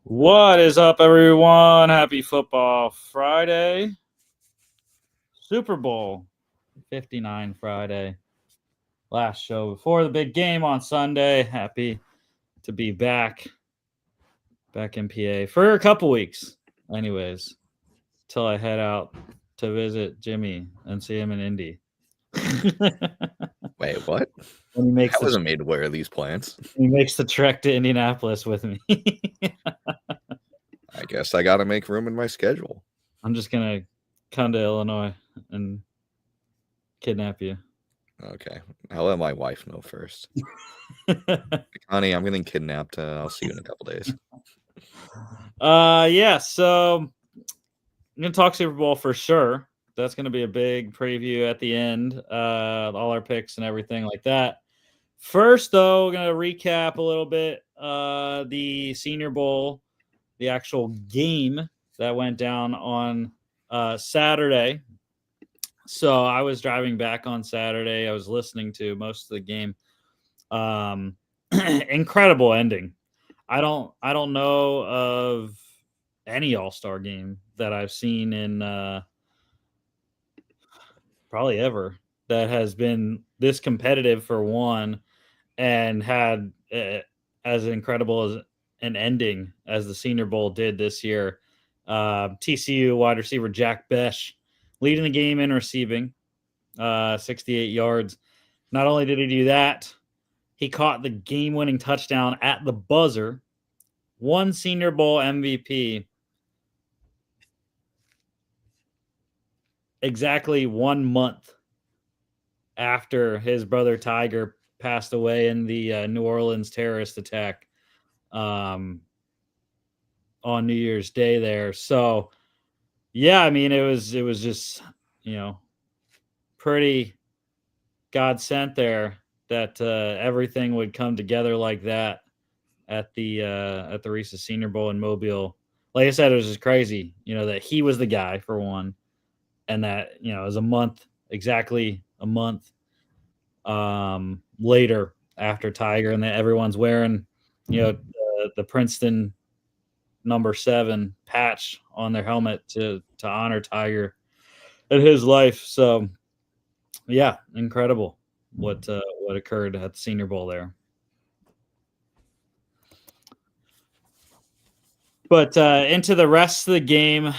What is up, everyone? Happy Football Friday. Super Bowl 59 Friday. Last show before the big game on Sunday. Happy to be back in PA for a couple weeks. Anyways, till I head out to visit Jimmy and see him in Indy. Wait, what? When he makes I wasn't made aware of these plans. the trek to Indianapolis with me. I guess I got to make room in my schedule. I'm just gonna come to Illinois and kidnap you. Okay, I'll let my wife know first. Honey, I'm getting kidnapped. I'll see you in a couple days. Yeah. So I'm gonna talk Super Bowl for sure. That's gonna be a big preview at the end. All our picks and everything like that. First, though, we're gonna recap a little bit the Senior Bowl, the actual game that went down on Saturday. So I was driving back on Saturday. I was listening to most of the game. Incredible ending. I don't know of any All-Star game that I've seen in probably ever that has been this competitive for one and had as incredible as an ending as the Senior Bowl did this year. TCU wide receiver Jack Besh leading the game in receiving, 68 yards. Not only did he do that, he caught the game-winning touchdown at the buzzer. One Senior Bowl MVP exactly 1 month after his brother Tiger passed away in the New Orleans terrorist attack on New Year's Day there. So, yeah, I mean, it was just, pretty God sent there that everything would come together like that at the Reese's Senior Bowl in Mobile. Like I said, it was just crazy, that he was the guy for one, and that it was exactly a month later after Tiger, and that everyone's wearing the Princeton number 7 patch on their helmet to honor Tiger and his life. So yeah, incredible what occurred at the Senior Bowl there. But into the rest of the game,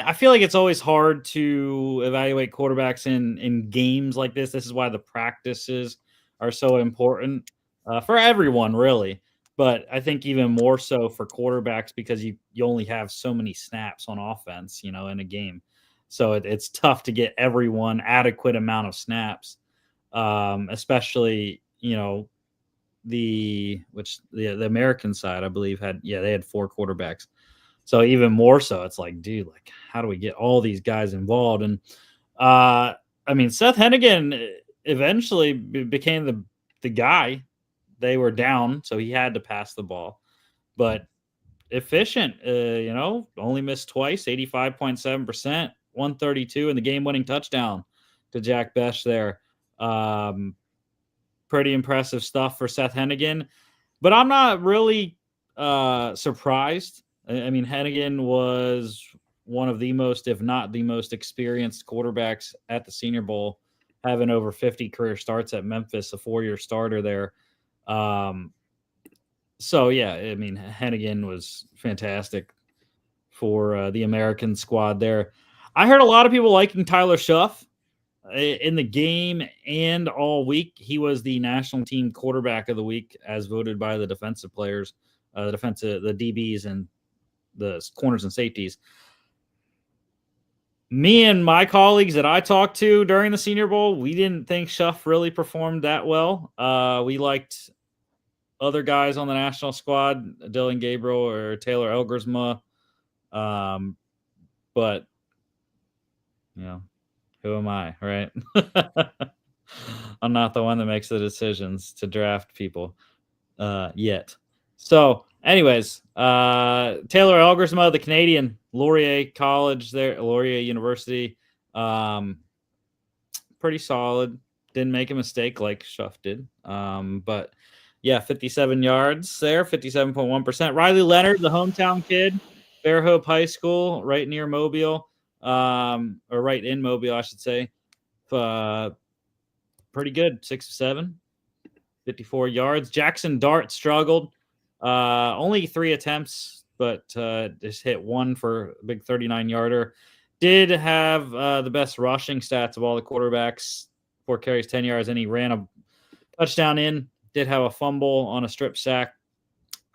I feel like it's always hard to evaluate quarterbacks in games like this. This is why the practices are so important for everyone, really. But I think even more so for quarterbacks because you only have so many snaps on offense, in a game. So it's tough to get everyone adequate amount of snaps, especially the American side, I believe, they had 4 quarterbacks. So even more so, it's like, dude, like, how do we get all these guys involved? And I mean, Seth Hennigan eventually became the guy. They were down, so he had to pass the ball, but efficient. Only missed twice, 85.7%, 132, and the game-winning touchdown to Jack Besh there. Pretty impressive stuff for Seth Hennigan, but I'm not really surprised. I mean, Hennigan was one of the most, if not the most experienced quarterbacks at the Senior Bowl, having over 50 career starts at Memphis, a 4-year starter there. So, yeah, I mean, Hennigan was fantastic for the American squad there. I heard a lot of people liking Tyler Shuff in the game and all week. He was the national team quarterback of the week as voted by the defensive players, the DBs and the corners and safeties. Me and my colleagues that I talked to during the Senior Bowl, we didn't think Shuff really performed that well. We liked other guys on the national squad, Dylan Gabriel or Taylor Elgersma. But, who am I, right? I'm not the one that makes the decisions to draft people yet. So, anyways, Taylor Elgersma, the Canadian, Laurier College there, Laurier University, pretty solid. Didn't make a mistake like Shuff did, but Yeah, 57 yards there, 57.1%. Riley Leonard, the hometown kid, Fairhope High School, right near Mobile, or right in Mobile, I should say. Pretty good, 6'7", 54 yards. Jackson Dart struggled. Only 3 attempts, but just hit one for a big 39-yarder. Did have the best rushing stats of all the quarterbacks, 4 carries, 10 yards, and he ran a touchdown in. Did have a fumble on a strip sack.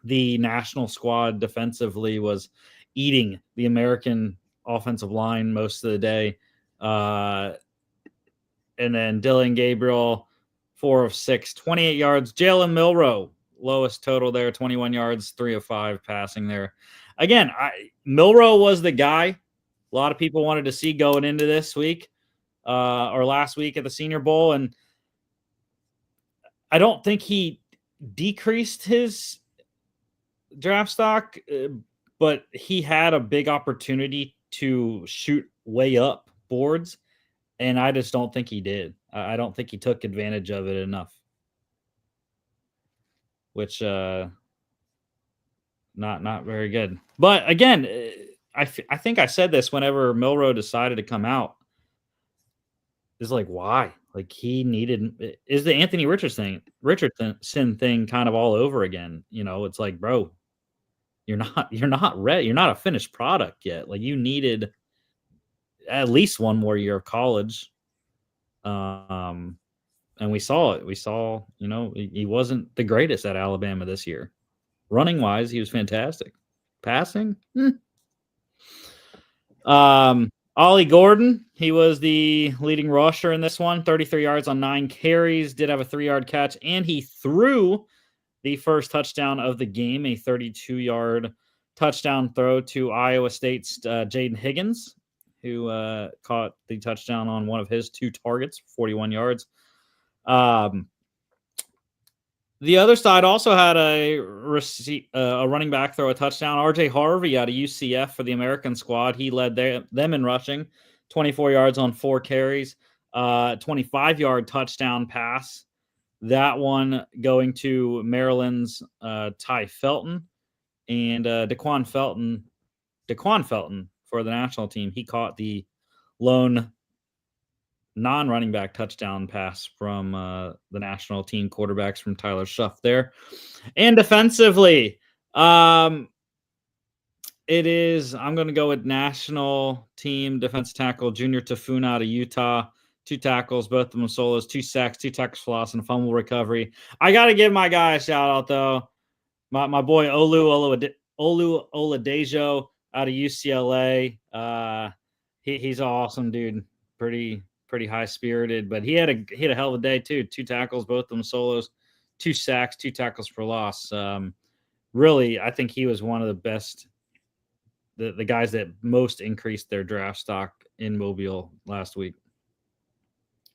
The national squad defensively was eating the American offensive line most of the day. And then Dylan Gabriel, 4 of 6, 28 yards. Jalen Milroe, lowest total there, 21 yards, 3 of 5 passing there. Again, Milroe was the guy a lot of people wanted to see going into this week or last week at the Senior Bowl. And I don't think he decreased his draft stock, but he had a big opportunity to shoot way up boards, and I just don't think he did. I don't think he took advantage of it enough, which not very good. But again, I think I said this whenever Milroe decided to come out. Is like, why? Like, he needed is the Anthony Richardson thing kind of all over again. You know, it's like, bro, you're not ready. You're not a finished product yet. Like, you needed at least one more year of college. And we saw it. We saw, you know, he wasn't the greatest at Alabama this year. Running wise, he was fantastic. Passing, Ollie Gordon, he was the leading rusher in this one, 33 yards on 9 carries, did have a 3-yard catch, and he threw the first touchdown of the game, a 32-yard touchdown throw to Iowa State's Jaden Higgins, who caught the touchdown on one of his 2 targets, 41 yards. The other side also had a running back throw a touchdown. RJ Harvey out of UCF for the American squad. He led them in rushing, 24 yards on 4 carries, 25-yard touchdown pass. That one going to Maryland's Ty Felton and Daquan Felton for the national team. He caught the lone non-running back touchdown pass from the national team quarterbacks from Tyler Shuff there. And defensively, I'm going to go with national team defense tackle Junior Tafuna out of Utah. 2 tackles, both of them solos, 2 sacks, 2 tackles for loss, and a fumble recovery. I got to give my guy a shout out though. My boy Olu Oladejo out of UCLA. He's an awesome dude. Pretty high spirited, but he had a hell of a day too. 2 tackles, both of them solos, 2 sacks, 2 tackles for loss. Really, I think he was one of the best, the guys that most increased their draft stock in Mobile last week.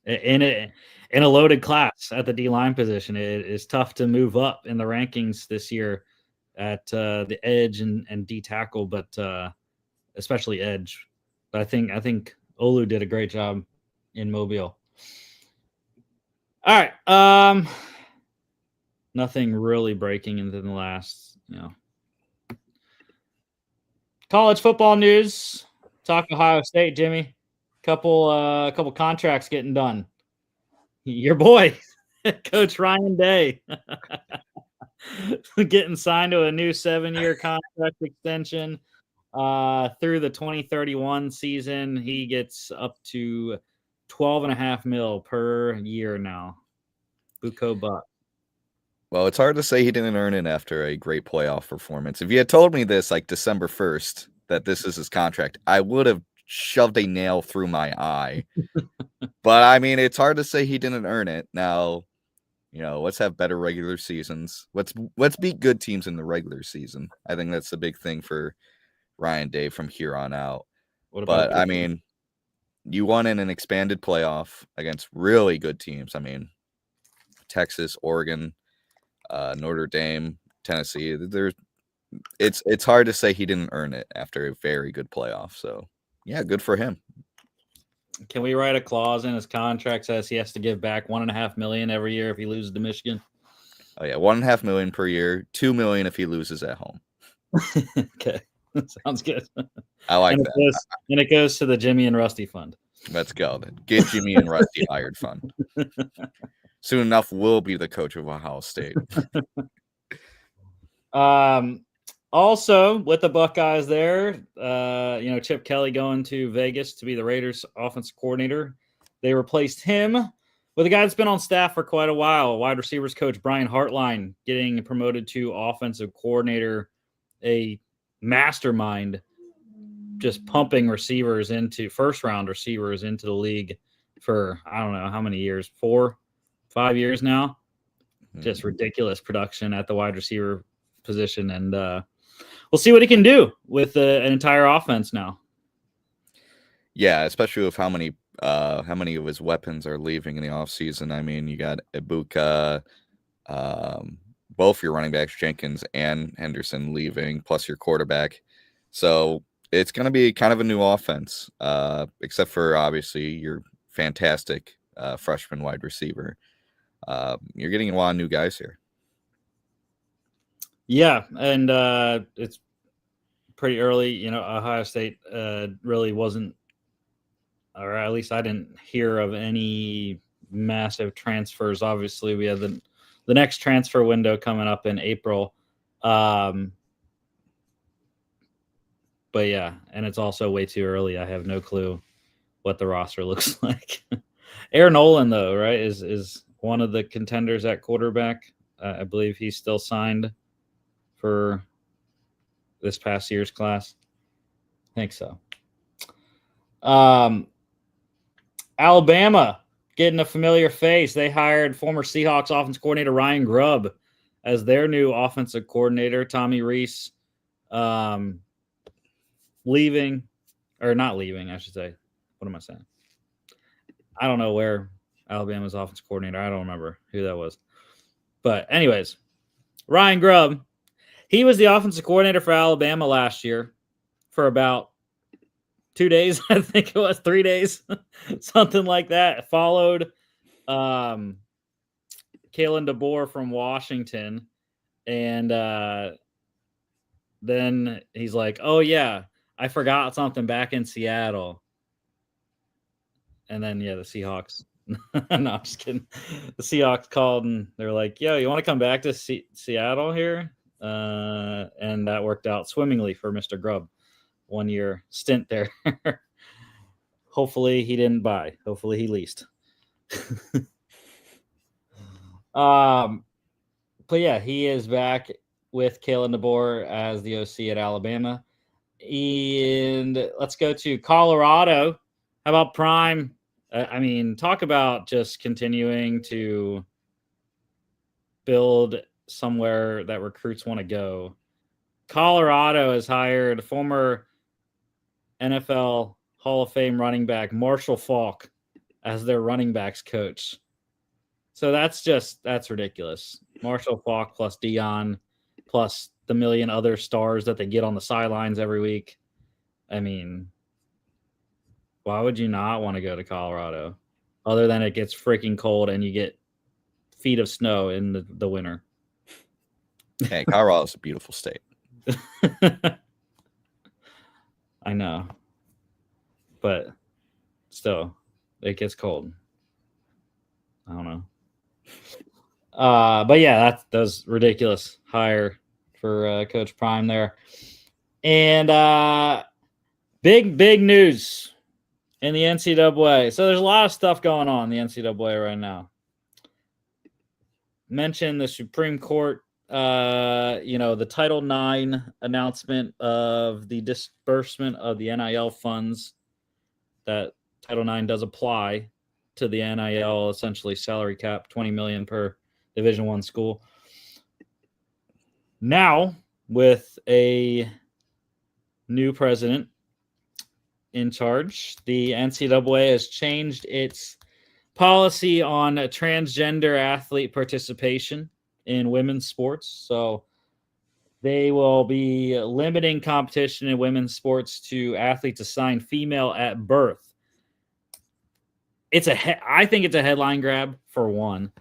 In a loaded class at the D-line position, it is tough to move up in the rankings this year at the edge and D tackle, but especially edge. But I think Olu did a great job in Mobile. All right. Nothing really breaking into the last, college football news. Talk Ohio State, Jimmy. Couple contracts getting done. Your boy, Coach Ryan Day, getting signed to a new 7-year contract extension through the 2031 season. He gets up to $12.5 million per year now. Buco Buck. Well, it's hard to say he didn't earn it after a great playoff performance. If you had told me this like December 1st, that this is his contract, I would have shoved a nail through my eye. But I mean, it's hard to say he didn't earn it. Now, let's have better regular seasons. Let's beat good teams in the regular season. I think that's the big thing for Ryan Day from here on out. But I mean, you won in an expanded playoff against really good teams. I mean, Texas, Oregon, Notre Dame, Tennessee. It's hard to say he didn't earn it after a very good playoff. So yeah, good for him. Can we write a clause in his contract says he has to give back $1.5 million every year if he loses to Michigan? Oh yeah, $1.5 million per year, $2 million if he loses at home. Okay, sounds good. I like and that. it goes to the Jimmy and Rusty fund. Let's go then. Get Jimmy and Rusty hired fund. Soon enough, we'll be the coach of Ohio State. Also with the Buckeyes there, Chip Kelly going to Vegas to be the Raiders offensive coordinator. They replaced him with a guy that's been on staff for quite a while, wide receivers coach Brian Hartline, getting promoted to offensive coordinator, a mastermind, just pumping receivers into first-round receivers into the league for, I don't know how many years, 4-5 years now. Just ridiculous production at the wide receiver position, and we'll see what he can do with an entire offense now. Yeah, especially with how many of his weapons are leaving in the offseason. I mean, you got Ibuka, both your running backs, Jenkins and Henderson, leaving, plus your quarterback. So it's going to be kind of a new offense, except for obviously your fantastic freshman wide receiver. You're getting a lot of new guys here. Yeah, and it's pretty early. Ohio State really wasn't, or at least I didn't hear of any massive transfers. Obviously, we have the next transfer window coming up in April. But yeah, and it's also way too early. I have no clue what the roster looks like. Aaron Nolan, though, right, is one of the contenders at quarterback. I believe he's still signed for this past year's class. I think so. Alabama getting a familiar face. They hired former Seahawks offensive coordinator Ryan Grubb as their new offensive coordinator. Tommy Rees leaving, or not leaving, I should say. What am I saying? I don't know where Alabama's offensive coordinator. I don't remember who that was. But anyways, Ryan Grubb, he was the offensive coordinator for Alabama last year for about 2 days. I think it was 3 days, something like that. Followed Kalen DeBoer from Washington. And then he's like, oh, yeah, I forgot something back in Seattle. And then, yeah, the Seahawks. No, I'm just kidding. The Seahawks called and they're like, yo, you want to come back to Seattle here? And that worked out swimmingly for Mr. Grubb. 1 year stint there. Hopefully he didn't buy. Hopefully he leased. But yeah, he is back with Kalen DeBoer as the OC at Alabama. And let's go to Colorado. How about Prime? I mean, talk about just continuing to build somewhere that recruits want to go. Colorado has hired former NFL Hall of Fame running back Marshall Faulk as their running backs coach. So that's ridiculous. Marshall Faulk plus Dion plus the million other stars that they get on the sidelines every week. I mean, why would you not want to go to Colorado other than it gets freaking cold and you get feet of snow in the winter? Hey, Colorado's a beautiful state. I know. But still, it gets cold. I don't know. But yeah, that was ridiculous hire for Coach Prime there. And big news in the NCAA. So there's a lot of stuff going on in the NCAA right now. Mentioned the Supreme Court, the Title IX announcement of the disbursement of the NIL funds. That Title IX does apply to the NIL, essentially salary cap, $20 million per Division I school. Now, with a new president in charge, the NCAA has changed its policy on transgender athlete participation in women's sports. So they will be limiting competition in women's sports to athletes assigned female at birth. I think it's a headline grab for one.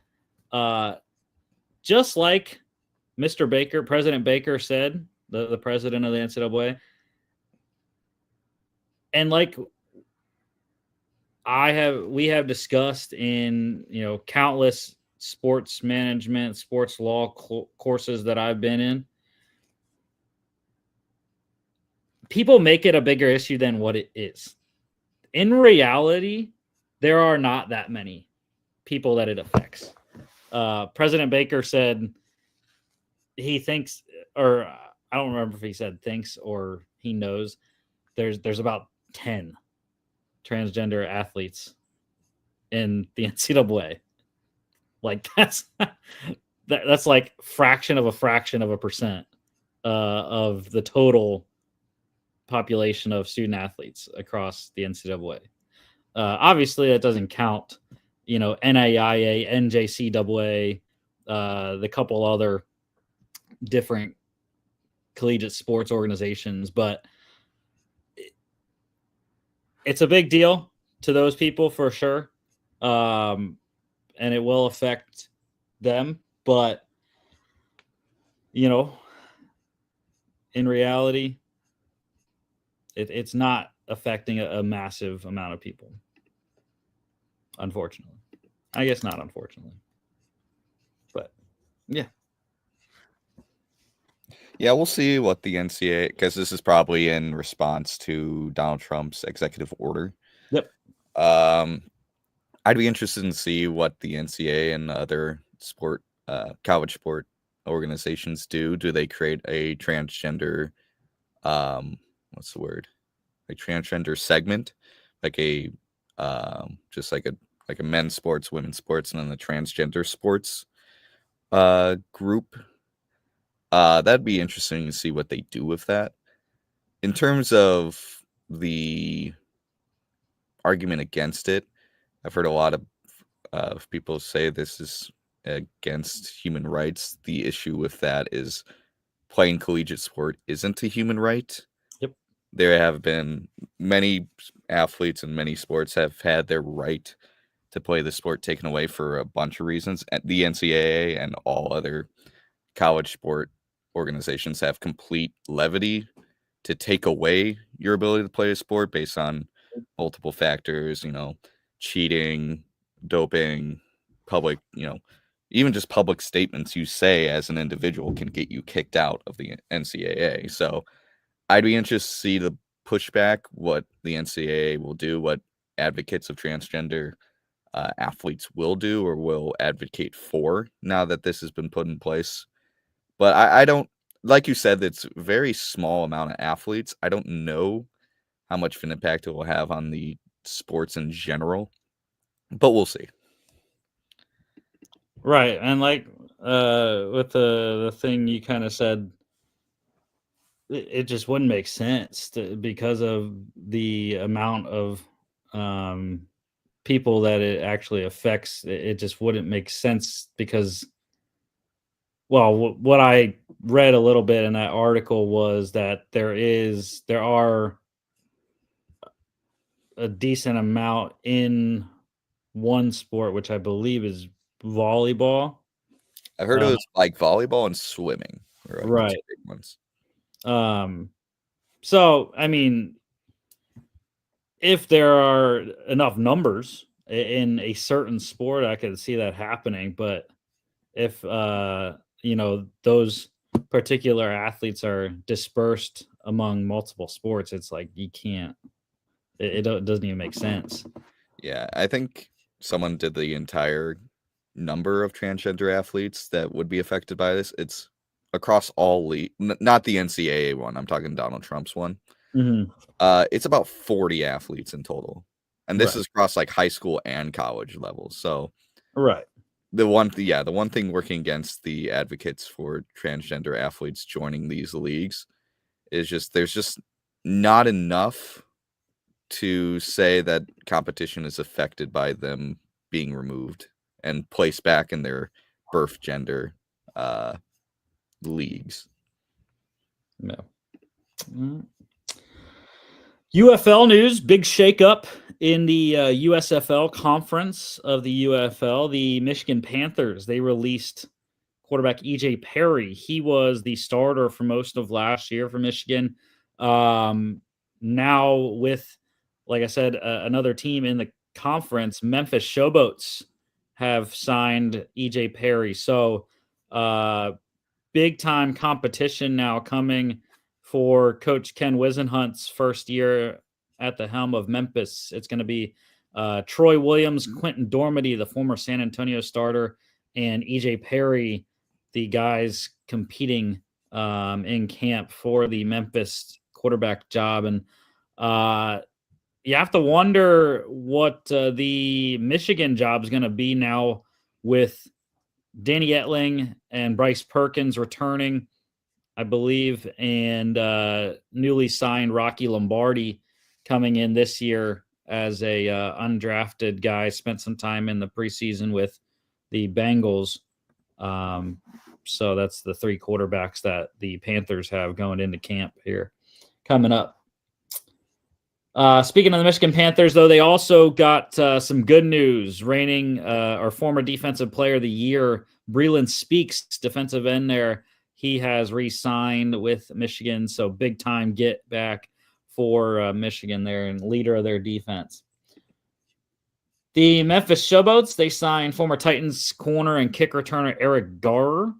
just like Mr. Baker, President Baker said, the president of the NCAA, and like we have discussed in countless sports management, sports law courses that I've been in, people make it a bigger issue than what it is. In reality, there are not that many people that it affects. President Baker said he thinks, or I don't remember if he said thinks or he knows, there's about 10 transgender athletes in the NCAA. Like that's like fraction of a percent of the total population of student athletes across the NCAA. Obviously, that doesn't count, NAIA, NJCAA, the couple other different collegiate sports organizations, but it's a big deal to those people for sure. And it will affect them, but in reality, it's not affecting a massive amount of people. Unfortunately, I guess not unfortunately, but yeah. Yeah, we'll see what the NCAA, because this is probably in response to Donald Trump's executive order. Yep. I'd be interested in see what the NCAA and other college sport organizations do. Do they create a transgender, what's the word? A transgender segment, like a just like a men's sports, women's sports, and then the transgender sports group. That'd be interesting to see what they do with that. In terms of the argument against it, I've heard a lot of people say this is against human rights. The issue with that is playing collegiate sport isn't a human right. Yep. There have been many athletes in many sports have had their right to play the sport taken away for a bunch of reasons. The NCAA and all other college sport organizations have complete levity to take away your ability to play a sport based on multiple factors, cheating, doping, public, even just public statements you say as an individual can get you kicked out of the NCAA. So I'd be interested to see the pushback, what the NCAA will do, what advocates of transgender athletes will do or will advocate for now that this has been put in place. But I don't, like you said, it's a very small amount of athletes. I don't know how much of an impact it will have on the sports in general, but we'll see. Right. And like with the thing you kind of said, it just wouldn't make sense because of the amount of people that it actually affects. It just wouldn't make sense because, well, what I read a little bit in that article was that there are a decent amount in one sport, which I believe is volleyball. I've heard it was like volleyball and swimming, like right? The big ones. So I mean, if there are enough numbers in a certain sport, I could see that happening. But if those particular athletes are dispersed among multiple sports, it's like you can't. It doesn't even make sense. Yeah, I think someone did the entire number of transgender athletes that would be affected by this. It's across all league, not the NCAA one. I'm talking Donald Trump's one. Mm-hmm. It's about 40 athletes in total, and this is across like high school and college levels. So, right. The one thing working against the advocates for transgender athletes joining these leagues is just there's just not enough to say that competition is affected by them being removed and placed back in their birth gender leagues. No. UFL news, big shakeup in the USFL conference of the UFL. The Michigan Panthers, they released quarterback EJ Perry. He was the starter for most of last year for Michigan. Now with, like I said, another team in the conference, Memphis Showboats have signed EJ Perry. So big time competition now coming for Coach Ken Wisenhunt's first year at the helm of Memphis. It's going to be Troy Williams, Quentin Dormady, the former San Antonio starter, and EJ Perry, the guys competing in camp for the Memphis quarterback job. And you have to wonder what the Michigan job is going to be now with Danny Etling and Bryce Perkins returning, I believe, and newly signed Rocky Lombardi coming in this year as a undrafted guy. Spent some time in the preseason with the Bengals. So that's the three quarterbacks that the Panthers have going into camp here coming up. Speaking of the Michigan Panthers, though, they also got some good news. Reigning or former Defensive Player of the Year, Breland Speaks, defensive end there, he has re-signed with Michigan. So big time get back for Michigan there and leader of their defense. The Memphis Showboats, they signed former Titans corner and kick returner Eric Garr,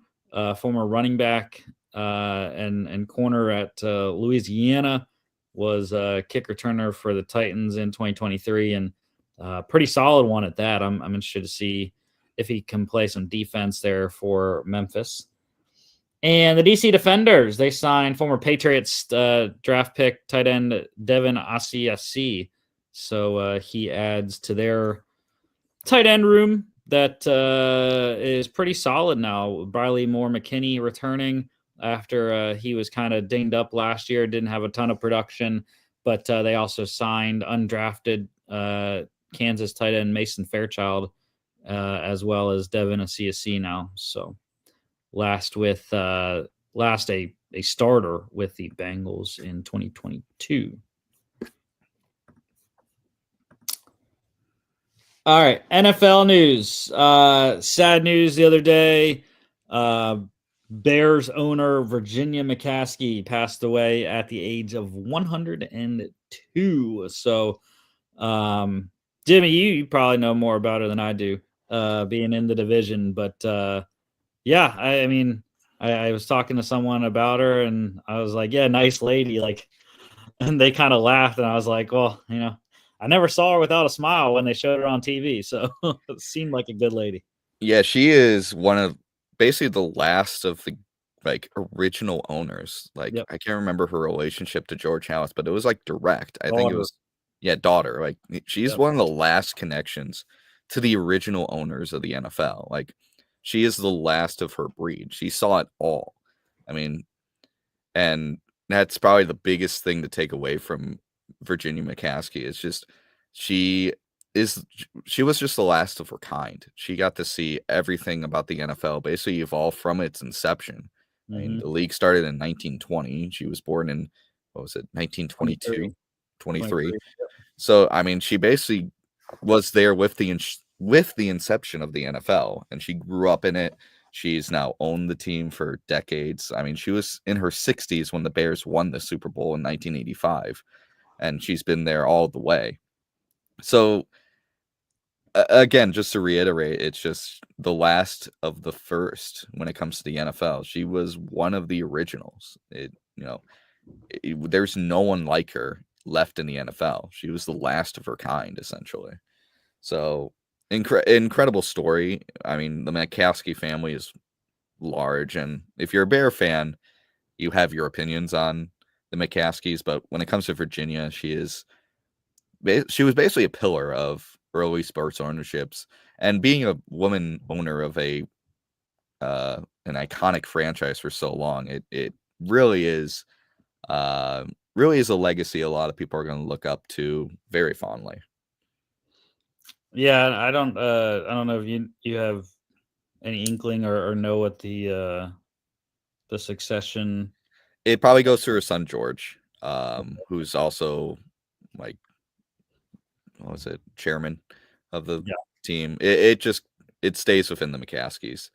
former running back and corner at Louisiana. Was a kick returner for the Titans in 2023 and pretty solid one at that. I'm interested to see if he can play some defense there for Memphis. And the DC Defenders, they signed former Patriots draft pick tight end Devin Asiasi. So he adds to their tight end room that is pretty solid now. Briley Moore McKinney returning after he was kind of dinged up last year, didn't have a ton of production, but they also signed undrafted Kansas tight end Mason Fairchild, as well as Devin Asiasi now. So last a starter with the Bengals in 2022. All right, NFL news. Sad news the other day. Bears owner Virginia McCaskey passed away at the age of 102. So, Jimmy, you probably know more about her than I do, being in the division. But yeah, I mean, I was talking to someone about her, and I was like, "Yeah, nice lady." Like, and they kind of laughed, and I was like, "Well, I never saw her without a smile when they showed her on TV, so it seemed like a good lady." Yeah, she is one of basically the last of the original owners. Like Yep. I can't remember her relationship to George House, but it was like direct. I think it Daughter. was daughter. Like she's Yep. one of the last connections to the original owners of the NFL. Like she is the last of her breed. She saw it all. I mean, and that's probably the biggest thing to take away from Virginia McCaskey. It's just she was just the last of her kind. She got to see everything about the NFL basically evolve from its inception. I mean, the league started in 1920. She was born in, what was it, 1922, 23. So, I mean, she basically was there with the inception of the NFL, and she grew up in it. She's now owned the team for decades. I mean, she was in her 60s when the Bears won the Super Bowl in 1985, and she's been there all the way. So, again, just to reiterate, it's just the last of the first when it comes to the NFL. She was one of the originals. There's no one like her left in the NFL. She was the last of her kind, essentially. So, incredible story. I mean, the McCaskey family is large, and if you're a Bear fan, you have your opinions on the McCaskeys. But when it comes to Virginia, she was basically a pillar of early sports ownerships, and being a woman owner of an iconic franchise for so long, it really is a legacy a lot of people are going to look up to very fondly. Yeah, I don't know if you have any inkling or know what the succession. It probably goes to her son George, who's also like, what was it, chairman of the team. It stays within the McCaskeys.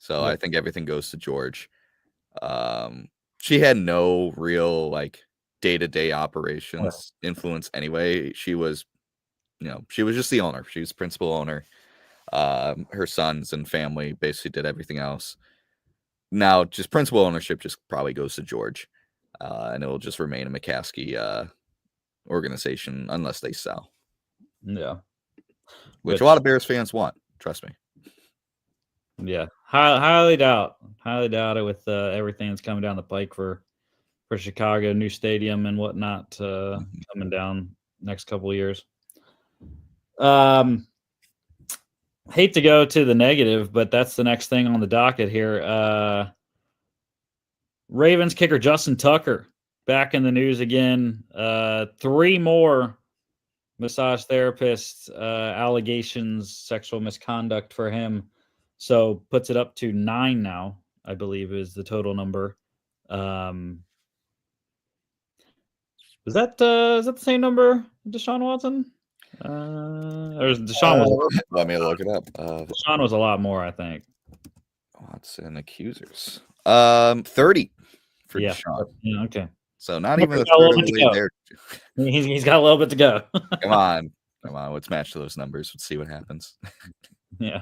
So I think everything goes to George. She had no real like day-to-day operations influence anyway. She was, she was just the owner. She was principal owner. Her sons and family basically did everything else. Now, just principal ownership just probably goes to George, and it will just remain a McCaskey organization unless they sell. Yeah, which a lot of Bears fans want. Trust me. Yeah, highly doubt it with everything that's coming down the pike for Chicago, new stadium and whatnot coming down next couple of years. Hate to go to the negative, but that's the next thing on the docket here. Ravens kicker Justin Tucker back in the news again. 3 more massage therapist allegations, sexual misconduct for him. So puts it up to 9 now, I believe is the total number. Is that the same number, Deshaun Watson? Or Deshaun was let me look it up. Deshaun was a lot more, I think. Watson accusers. 30 for Deshaun. Yeah, okay. So not even a third of the way there. He's got a little bit to go. Come on. Let's match those numbers. Let's see what happens. Yeah.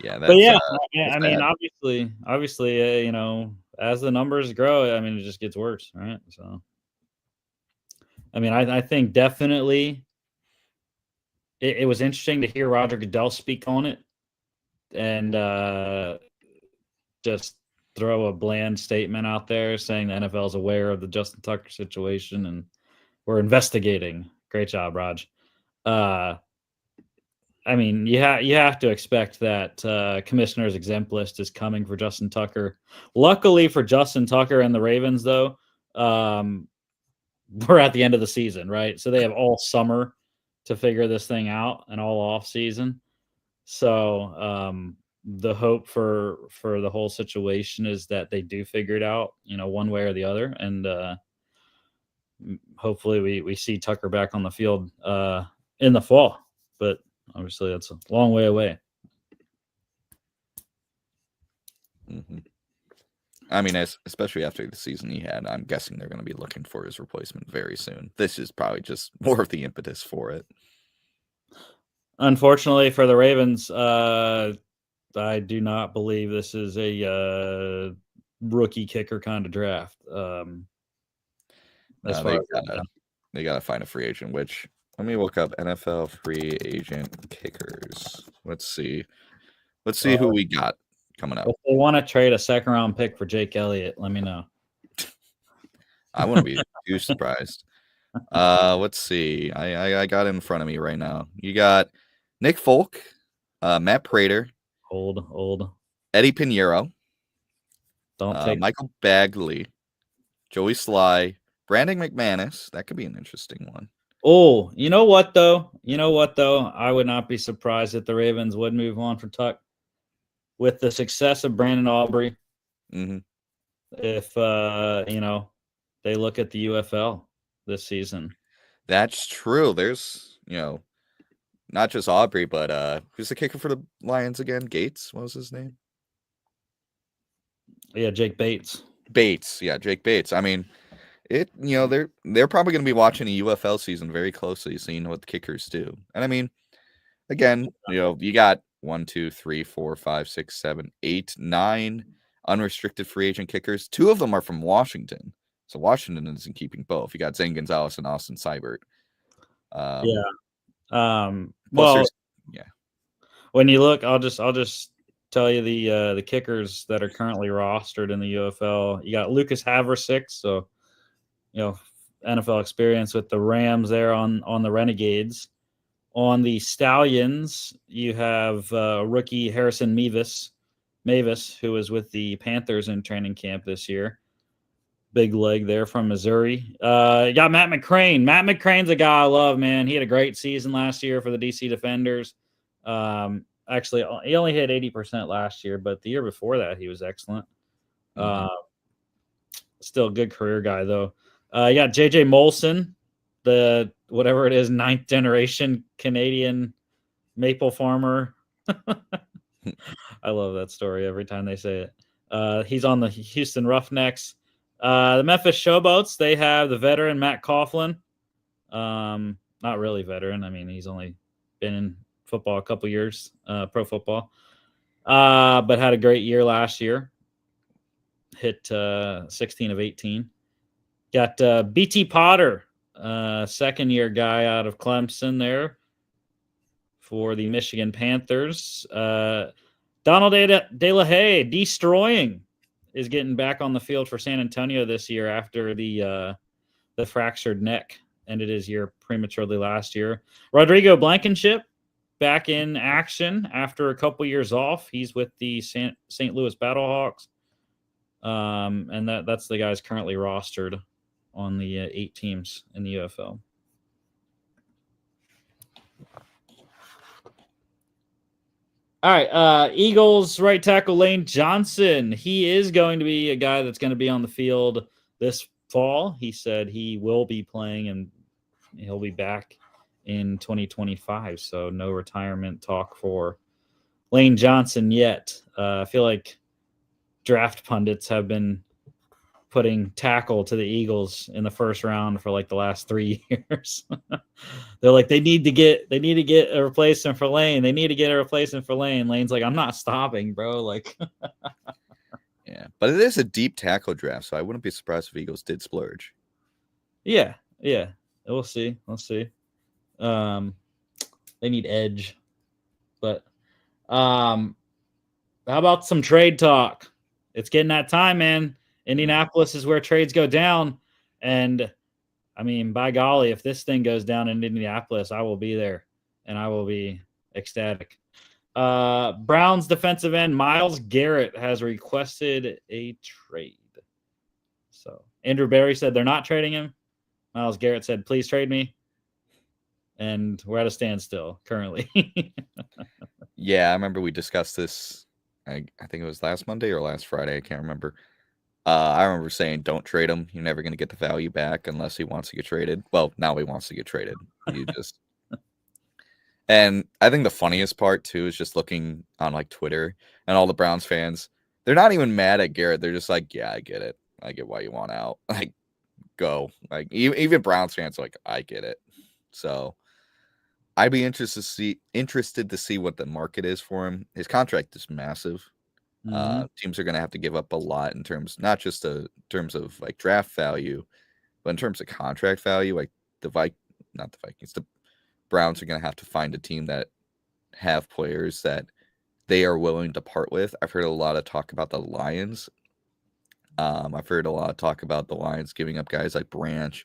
Yeah, but yeah, I mean, obviously, as the numbers grow, I mean, it just gets worse, right? So, I mean, I think definitely it was interesting to hear Roger Goodell speak on it and just throw a bland statement out there saying the NFL is aware of the Justin Tucker situation and we're investigating. Great job, Raj. I mean, you have to expect that commissioner's exempt list is coming for Justin Tucker. Luckily for Justin Tucker and the Ravens, though, we're at the end of the season, right? So they have all summer to figure this thing out and all off season. So the hope for the whole situation is that they do figure it out, one way or the other, and hopefully we see Tucker back on the field in the fall. But obviously, that's a long way away. Mm-hmm. I mean, especially after the season he had, I'm guessing they're going to be looking for his replacement very soon. This is probably just more of the impetus for it. Unfortunately for the Ravens, I do not believe this is a rookie kicker kind of draft. They gotta find a free agent, which let me look up NFL free agent kickers. Let's see who we got coming up. If they want to trade a second round pick for Jake Elliott, let me know. I wouldn't be too surprised. Let's see. I got it in front of me right now. You got Nick Folk, Matt Prater, old Eddie Pinheiro, don't take Michael Bagley, Joey Sly, Brandon McManus. That could be an interesting one. Oh, you know what though? I would not be surprised if the Ravens would move on for Tuck with the success of Brandon Aubrey. Mm-hmm. If they look at the UFL this season. That's true. There's not just Aubrey, but who's the kicker for the Lions again? Gates? What was his name? Yeah, Jake Bates. Yeah, Jake Bates. I mean, they're probably going to be watching a UFL season very closely, seeing what the kickers do. And I mean, again, you got 1, 2, 3, 4, 5, 6, 7, 8, 9 unrestricted free agent kickers. 2 of them are from Washington, so Washington isn't keeping both. You got Zane Gonzalez and Austin Seibert. When you look, I'll just tell you the kickers that are currently rostered in the UFL. You got Lucas Haversick, so NFL experience with the Rams there on the Renegades. On the Stallions, you have rookie Harrison Mavis, who was with the Panthers in training camp this year. Big leg there from Missouri. You got Matt McCrane. Matt McCrane's a guy I love, man. He had a great season last year for the DC Defenders. Actually, he only hit 80% last year, but the year before that, he was excellent. Still a good career guy, though. You got JJ Molson, the whatever it is, 9th generation Canadian maple farmer I love that story every time they say it. He's on the Houston Roughnecks. The Memphis Showboats, they have the veteran Matt Coughlin. Not really veteran. I mean, he's only been in football a couple years, pro football, but had a great year last year. Hit 16 of 18. Got BT Potter, second-year guy out of Clemson there for the Michigan Panthers. Donald De La Haye, destroying, is getting back on the field for San Antonio this year after the fractured neck ended his year prematurely last year. Rodrigo Blankenship back in action after a couple years off. He's with the St. Louis Battlehawks, and that's the guys currently rostered on the 8 teams in the UFL. All right, Eagles right tackle Lane Johnson. He is going to be a guy that's going to be on the field this fall. He said he will be playing and he'll be back in 2025. So no retirement talk for Lane Johnson yet. I feel like draft pundits have been putting tackle to the Eagles in the first round for like the last 3 years. They're like, they need to get a replacement for Lane. They need to get a replacement for Lane. Lane's like, I'm not stopping, bro. Like, yeah, but it is a deep tackle draft, so I wouldn't be surprised if Eagles did splurge. Yeah. We'll see. They need edge, but how about some trade talk? It's getting that time, man. Indianapolis is where trades go down. And I mean, by golly, if this thing goes down in Indianapolis, I will be there and I will be ecstatic. Browns defensive end Myles Garrett has requested a trade. So Andrew Berry said they're not trading him. Myles Garrett said, please trade me. And we're at a standstill currently. Yeah, I remember we discussed this. I think it was last Monday or last Friday. I can't remember. I remember saying, don't trade him. You're never going to get the value back unless he wants to get traded. Well, now he wants to get traded. You just, and I think the funniest part too is just looking on like Twitter and all the Browns fans. They're not even mad at Garrett. They're just like, yeah, I get it. I get why you want out. Like, go. Like even Browns fans are like, I get it. So I'd be interested to see what the market is for him. His contract is massive. Mm-hmm. Teams are going to have to give up a lot in terms, not just in terms of like draft value, but in terms of contract value. Like the Browns are going to have to find a team that have players that they are willing to part with. I've heard a lot of talk about the Lions. I've heard a lot of talk about the Lions giving up guys like Branch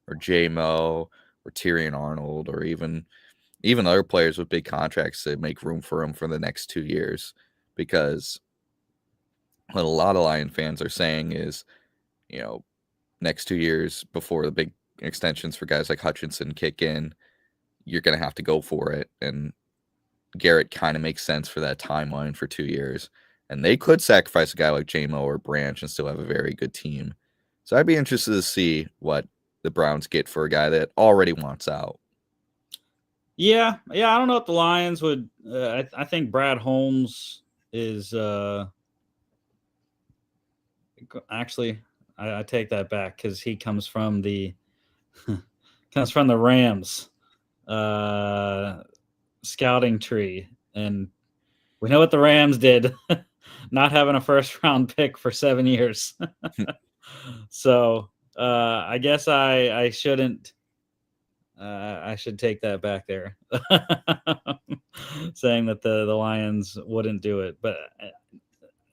or J-Mo or Tyrion Arnold, or even other players with big contracts to make room for them for the next 2 years, because what a lot of Lion fans are saying is, next 2 years before the big extensions for guys like Hutchinson kick in, you're going to have to go for it. And Garrett kind of makes sense for that timeline for 2 years. And they could sacrifice a guy like J-Mo or Branch and still have a very good team. So I'd be interested to see what the Browns get for a guy that already wants out. Yeah. I don't know what the Lions would. I think Brad Holmes is actually. I take that back because he comes from the Rams scouting tree, and we know what the Rams did, not having a first round pick for 7 years. So I guess I shouldn't. I should take that back there, saying that the Lions wouldn't do it. But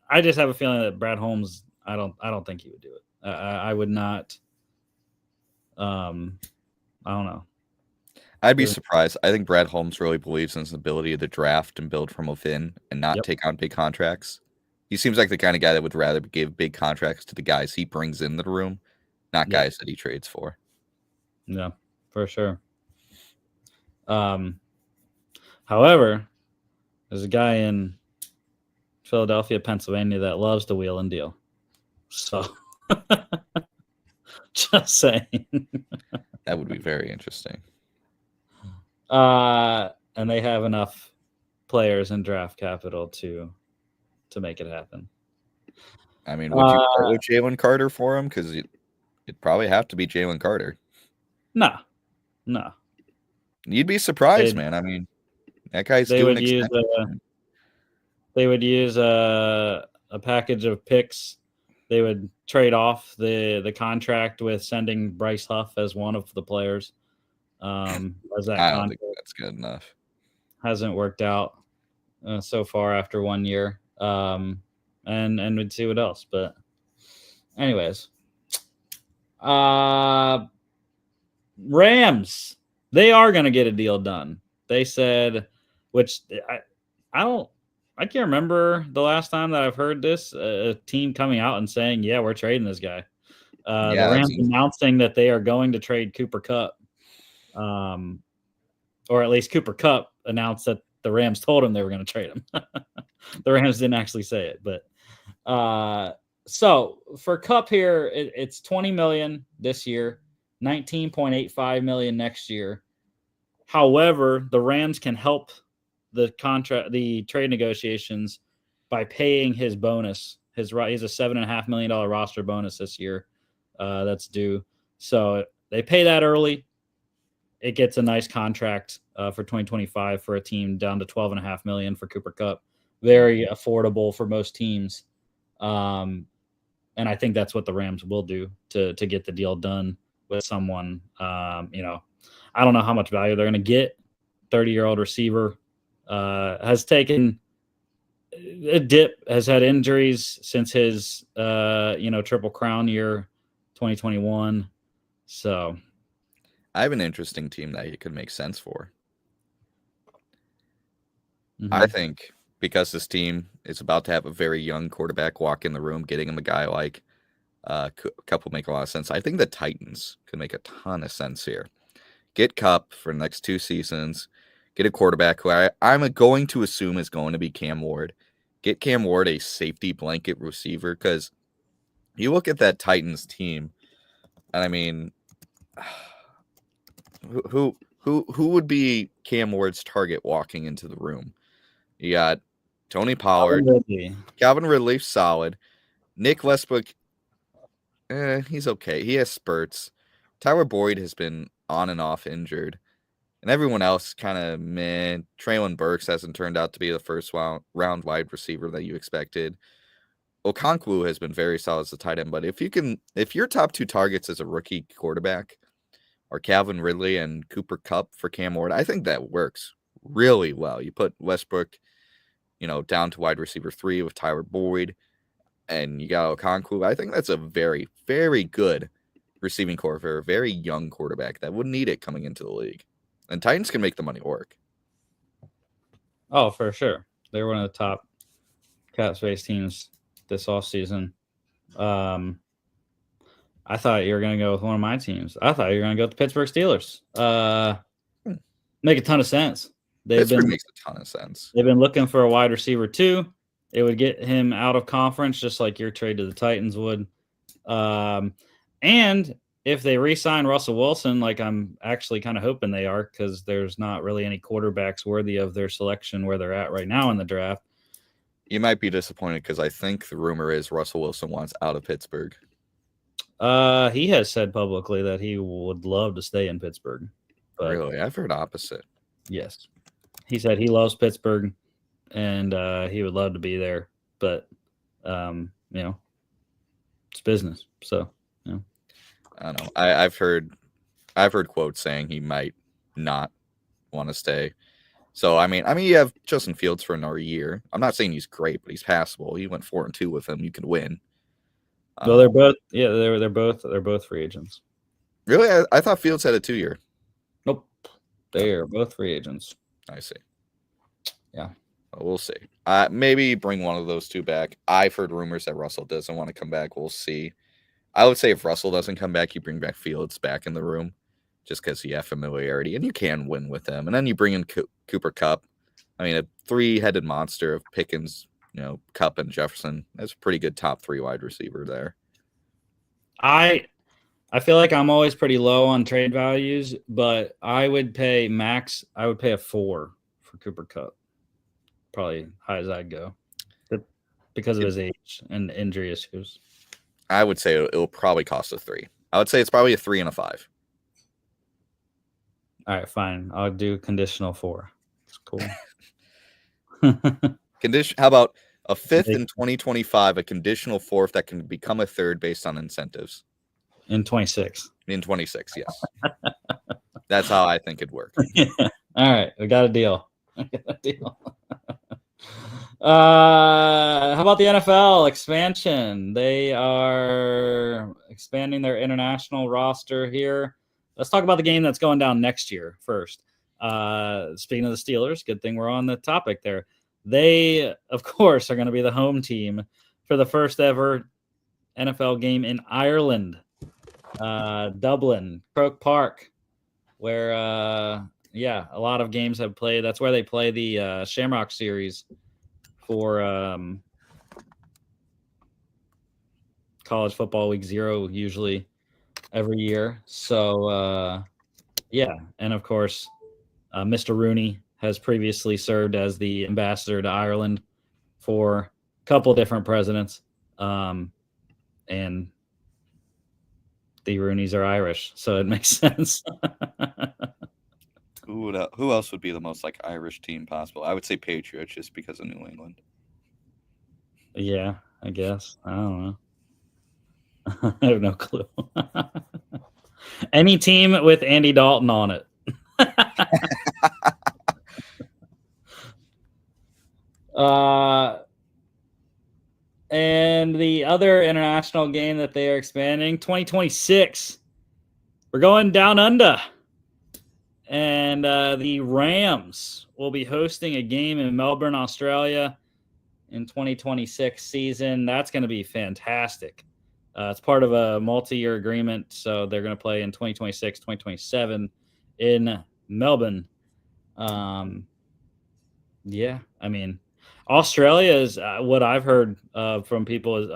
I just have a feeling that Brad Holmes, I don't think he would do it. I would not. I don't know. I'd be surprised. I think Brad Holmes really believes in his ability to draft and build from within and not take on big contracts. He seems like the kind of guy that would rather give big contracts to the guys he brings in the room, not guys that he trades for. Yeah, for sure. However, there's a guy in Philadelphia, Pennsylvania that loves to wheel and deal. So just saying. That would be very interesting. And they have enough players in draft capital to to make it happen. I mean, would you go with Jalen Carter for him? Because it'd probably have to be Jalen Carter. No. You'd be surprised, man. I mean, that guy's doing extension. They would use a package of picks. They would trade off the contract with sending Bryce Huff as one of the players. As that I don't think that's good enough. Hasn't worked out so far after 1 year. And we'd see what else. But anyways, Rams, they are going to get a deal done. They said, which I can't remember the last time that I've heard this, a team coming out and saying, yeah, we're trading this guy. The Rams announcing that they are going to trade Cooper Kupp. Or at least Cooper Kupp announced that the Rams told him they were going to trade him. The Rams didn't actually say it, but so for Kupp here, it's $20 million this year, $19.85 million next year. However, the Rams can help the trade negotiations by paying his bonus. He's a $7.5 million roster bonus this year that's due. So they pay that early. It gets a nice contract for 2025 for a team down to $12.5 million for Cooper Kupp. Very affordable for most teams. And I think that's what the Rams will do to get the deal done with someone. I don't know how much value they're going to get. 30-year-old receiver has taken a dip, has had injuries since his Triple Crown year 2021. So I have an interesting team that you could make sense for. Mm-hmm. I think because this team is about to have a very young quarterback walk in the room, getting him a guy like Kupp will make a lot of sense. I think the Titans could make a ton of sense here. Get Kupp for the next 2 seasons. Get a quarterback who I'm going to assume is going to be Cam Ward. Get Cam Ward a safety blanket receiver, because you look at that Titans team, and I mean, who would be Cam Ward's target walking into the room? You got Tony Pollard, Calvin Ridley, solid. Nick Westbrook, he's okay. He has spurts. Tyler Boyd has been on and off injured. And everyone else kind of meh. Traylon Burks hasn't turned out to be the first round wide receiver that you expected. Okonkwo has been very solid as a tight end. But if your top 2 targets as a rookie quarterback are Calvin Ridley and Cooper Kupp for Cam Ward, I think that works really well. You put Westbrook, down to wide receiver 3 with Tyler Boyd, and you got Okonkwo. I think that's a very, very good receiving core for a very young quarterback that wouldn't need it coming into the league. And Titans can make the money work. Oh, for sure. They're one of the top cap space teams this offseason. I thought you were going to go with one of my teams. I thought you were going to go with the Pittsburgh Steelers. Make a ton of sense. Pittsburgh makes a ton of sense. They've been looking for a wide receiver too. It would get him out of conference, just like your trade to the Titans would. And if they re-sign Russell Wilson, like I'm actually kind of hoping they are, because there's not really any quarterbacks worthy of their selection where they're at right now in the draft. You might be disappointed because I think the rumor is Russell Wilson wants out of Pittsburgh. He has said publicly that he would love to stay in Pittsburgh. But really? I've heard opposite. Yes. He said he loves Pittsburgh and he would love to be there. But, it's business. So, I don't know. I've heard quotes saying he might not want to stay. So I mean, you have Justin Fields for another year. I'm not saying he's great, but he's passable. He went 4-2 with him. You could win. Well, they're both. Yeah, they're both free agents. Really, I thought Fields had a 2-year. Nope, they are both free agents. I see. Yeah, well, we'll see. Maybe bring one of those 2 back. I've heard rumors that Russell doesn't want to come back. We'll see. I would say if Russell doesn't come back, you bring back Fields back in the room, just because you have familiarity and you can win with them. And then you bring in Cooper Kupp. I mean, a 3-headed monster of Pickens, Kupp and Jefferson. That's a pretty good top 3 wide receiver there. I feel like I'm always pretty low on trade values, but I would pay max. I would pay a 4 for Cooper Kupp. Probably high as I'd go. because of his age and injury issues? I would say it'll probably cost a 3. I would say it's probably a 3 and a 5. All right, fine. I'll do conditional 4. It's cool. How about a 5th in 2025, a conditional 4th that can become a 3rd based on incentives? In 26. In 26, yes. That's how I think it'd work. All right, we got a deal. How about the NFL expansion? They are expanding their international roster here. Let's talk about the game that's going down next year first. Speaking of the Steelers, good thing we're on the topic there. They, of course, are going to be the home team for the first ever NFL game in Ireland, Dublin, Croke Park, where, a lot of games have played. That's where they play the Shamrock Series for college football week 0, usually every year. So, and of course, Mr. Rooney has previously served as the ambassador to Ireland for a couple different presidents, and the Rooneys are Irish, so it makes sense. Who else would be the most like Irish team possible? I would say Patriots, just because of New England. Yeah, I guess. I don't know. I have no clue. Any team with Andy Dalton on it. And the other international game that they are expanding, 2026. We're going down under. And the Rams will be hosting a game in Melbourne, Australia in 2026 season. That's going to be fantastic. It's part of a multi-year agreement, so they're going to play in 2026, 2027 in Melbourne. Yeah, I mean, Australia is what I've heard from people is,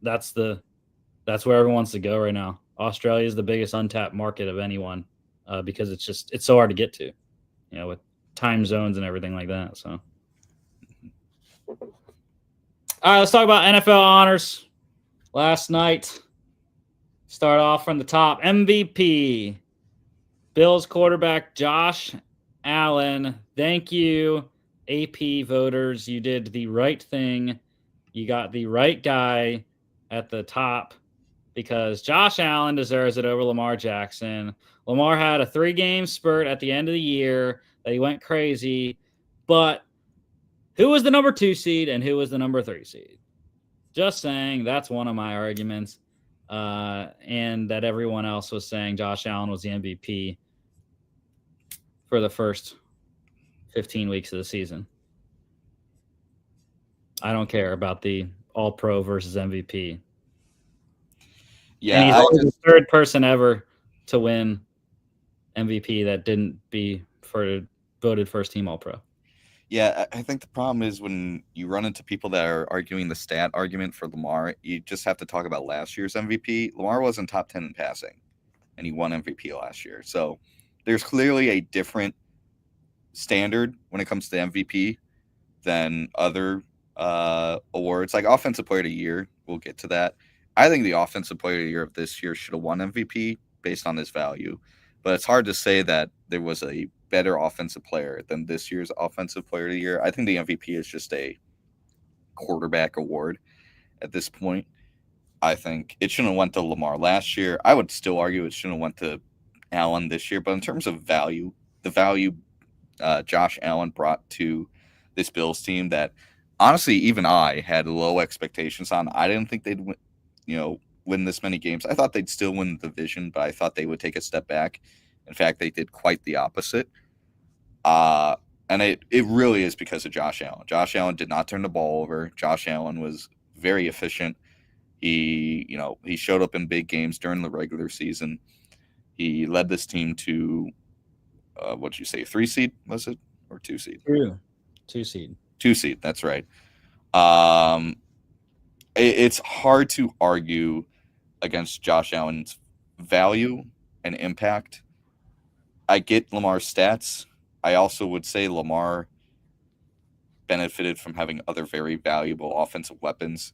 that's where everyone wants to go right now. Australia is the biggest untapped market of anyone because it's so hard to get to, with time zones and everything like that. So, all right, let's talk about NFL honors. Last night, start off from the top. MVP, Bills quarterback Josh Allen. Thank you, AP voters. You did the right thing. You got the right guy at the top because Josh Allen deserves it over Lamar Jackson. Lamar had a 3-game spurt at the end of the year that he went crazy. But who was the number 2 seed and who was the number 3 seed? Just saying, that's one of my arguments. And that everyone else was saying Josh Allen was the MVP for the first 15 weeks of the season. I don't care about the All-Pro versus MVP. Yeah, and he's only the third person ever to win MVP that didn't be voted first team All-Pro. Yeah, I think the problem is when you run into people that are arguing the stat argument for Lamar, you just have to talk about last year's MVP. Lamar wasn't top 10 in passing, and he won MVP last year. So there's clearly a different standard when it comes to MVP than other awards. Like Offensive Player of the Year, we'll get to that. I think the Offensive Player of the Year of this year should have won MVP based on his value. But it's hard to say that there was a better offensive player than this year's Offensive Player of the Year. I think the MVP is just a quarterback award at this point. I think it shouldn't have went to Lamar last year. I would still argue it shouldn't have went to Allen this year. But in terms of value, the value Josh Allen brought to this Bills team that honestly even I had low expectations on. I didn't think they'd win this many games. I thought they'd still win the division, but I thought they would take a step back. In fact, they did quite the opposite. And it really is because of Josh Allen. Josh Allen did not turn the ball over. Josh Allen was very efficient. He showed up in big games during the regular season. He led this team to, what'd you say, 3 seed, was it? Or 2 seed? 2 seed. 2 seed, that's right. It's hard to argue against Josh Allen's value and impact. I get Lamar's stats. I also would say Lamar benefited from having other very valuable offensive weapons.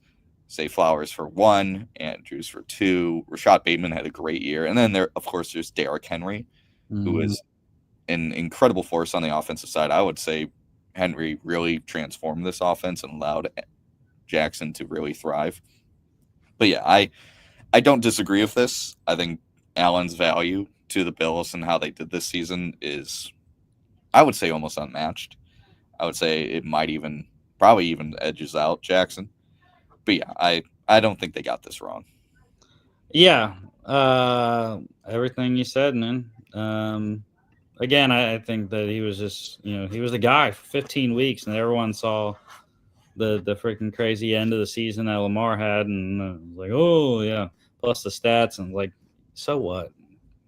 Say Flowers for 1, Andrews for 2. Rashad Bateman had a great year. And then of course, there's Derrick Henry, who is an incredible force on the offensive side. I would say Henry really transformed this offense and allowed Jackson to really thrive. But yeah, I don't disagree with this. I think Allen's value to the Bills and how they did this season is, I would say, almost unmatched. I would say it might probably even edges out Jackson. But yeah, I don't think they got this wrong. Yeah, everything you said, man. Again, I think that he was just, he was the guy for 15 weeks, and everyone saw the freaking crazy end of the season that Lamar had, and like, oh yeah, plus the stats, and like, so what?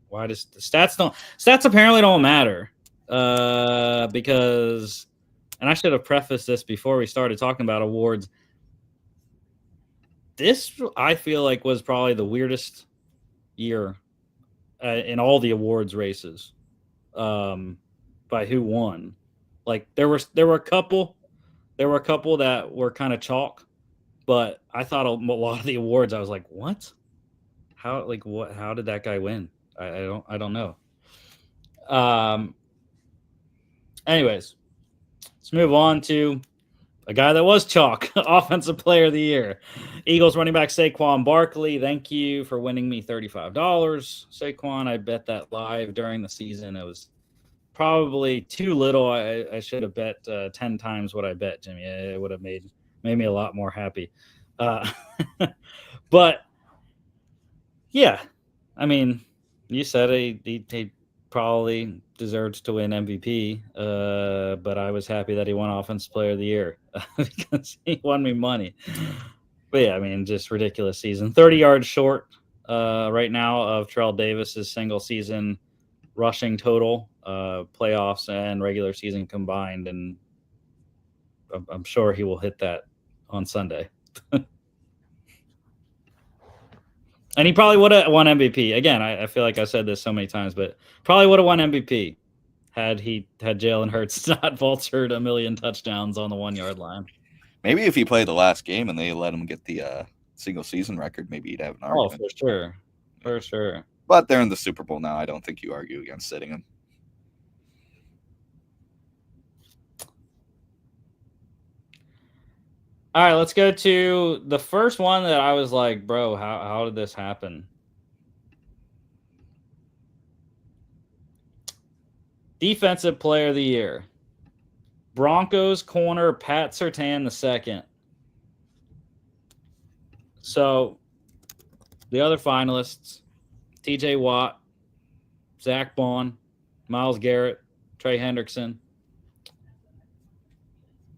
Why does the stats apparently don't matter? Because, and I should have prefaced this before we started talking about awards. This, I feel like, was probably the weirdest year in all the awards races, by who won. Like there were a couple that were kind of chalk, but I thought a lot of the awards, I was like, what? How did that guy win? I don't know. Anyways, let's move on to a guy that was chalk, offensive player of the year. Eagles running back Saquon Barkley. Thank you for winning me $35. Saquon, I bet that live during the season. It was probably too little. I should have bet 10 times what I bet, Jimmy. It would have made me a lot more happy. But yeah, I mean, you said he probably deserves to win MVP, but I was happy that he won Offensive Player of the Year because he won me money. But yeah, I mean, just ridiculous season. 30 yards short right now of Terrell Davis's single season rushing total, playoffs and regular season combined, and I'm sure he will hit that on Sunday. And he probably would have won MVP. Again, I feel like I said this so many times, but probably would have won MVP had Jalen Hurts not vultured a million touchdowns on the 1 yard line. Maybe if he played the last game and they let him get the single season record, maybe he'd have an argument. Oh, for sure. But they're in the Super Bowl now. I don't think you argue against sitting him. All right, let's go to the first one that I was like, bro, how did this happen? Defensive Player of the Year. Broncos corner Pat Surtain II. So the other finalists, TJ Watt, Zach Bond, Myles Garrett, Trey Hendrickson.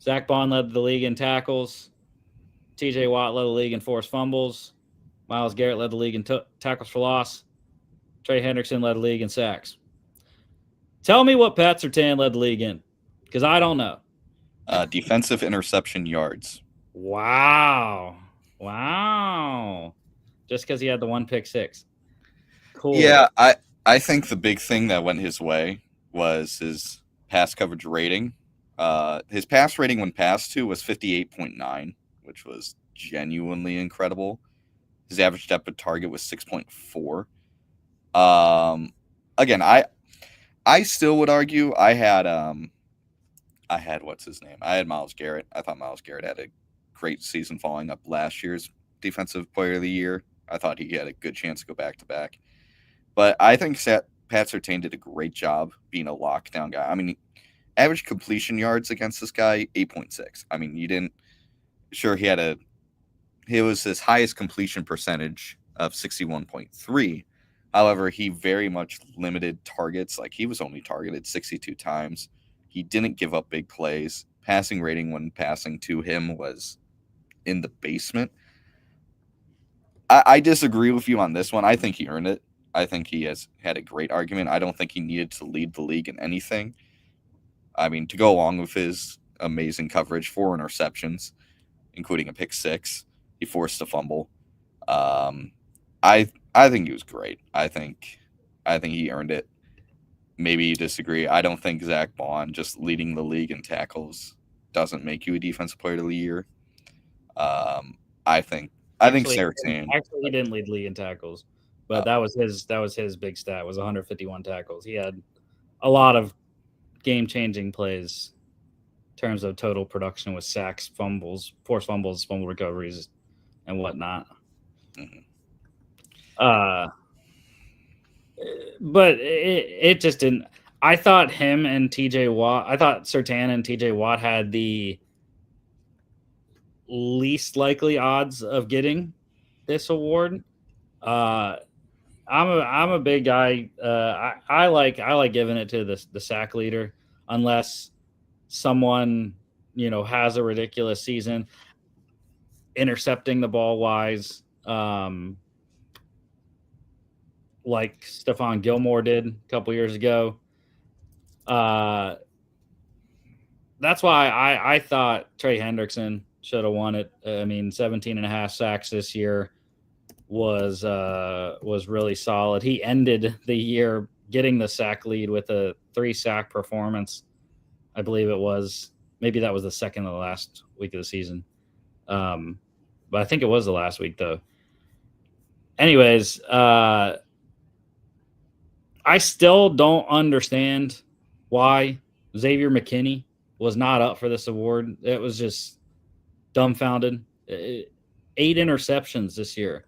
Zach Bond led the league in tackles. TJ Watt led the league in forced fumbles. Myles Garrett led the league in tackles for loss. Trey Hendrickson led the league in sacks. Tell me what Pat Surtain led the league in, because I don't know. Defensive interception yards. Wow. Just because he had the 1 pick six. Cool. Yeah, I think the big thing that went his way was his pass coverage rating. His pass rating when passed to was 58.9, which was genuinely incredible. His average depth of target was 6.4. Again, I still would argue I had what's his name? I had Myles Garrett. I thought Myles Garrett had a great season following up last year's Defensive Player of the Year. I thought he had a good chance to go back to back. But I think Pat Surtain did a great job being a lockdown guy. I mean, average completion yards against this guy, 8.6. I mean, he was his highest completion percentage of 61.3. However, he very much limited targets. Like, he was only targeted 62 times. He didn't give up big plays. Passing rating when passing to him was in the basement. I disagree with you on this one. I think he earned it. I think he has had a great argument. I don't think he needed to lead the league in anything. I mean, to go along with his amazing coverage, 4 interceptions, including a pick 6. He forced a fumble. I think he was great. I think he earned it. Maybe you disagree. I don't think Zach Bond just leading the league in tackles doesn't make you a defensive player of the year. I think Surtain. Actually, he didn't lead the league in tackles, but that was his big stat, was 151 tackles. He had a lot of game-changing plays in terms of total production with sacks, fumbles, forced fumbles, fumble recoveries, and whatnot. Mhm. But it just didn't. I thought him and TJ Watt. I thought Surtain and TJ Watt had the least likely odds of getting this award. I'm a big guy. I like giving it to the sack leader unless someone has a ridiculous season, intercepting the ball wise, like Stephon Gilmore did a couple years ago. That's why I thought Trey Hendrickson should have won it. I mean, 17 and a half sacks this year was really solid. He ended the year getting the sack lead with a 3-sack performance. I believe it was. Maybe that was the second to the last week of the season. But I think it was the last week, though. Anyways, I still don't understand why Xavier McKinney was not up for this award. It was just dumbfounded. 8 interceptions this year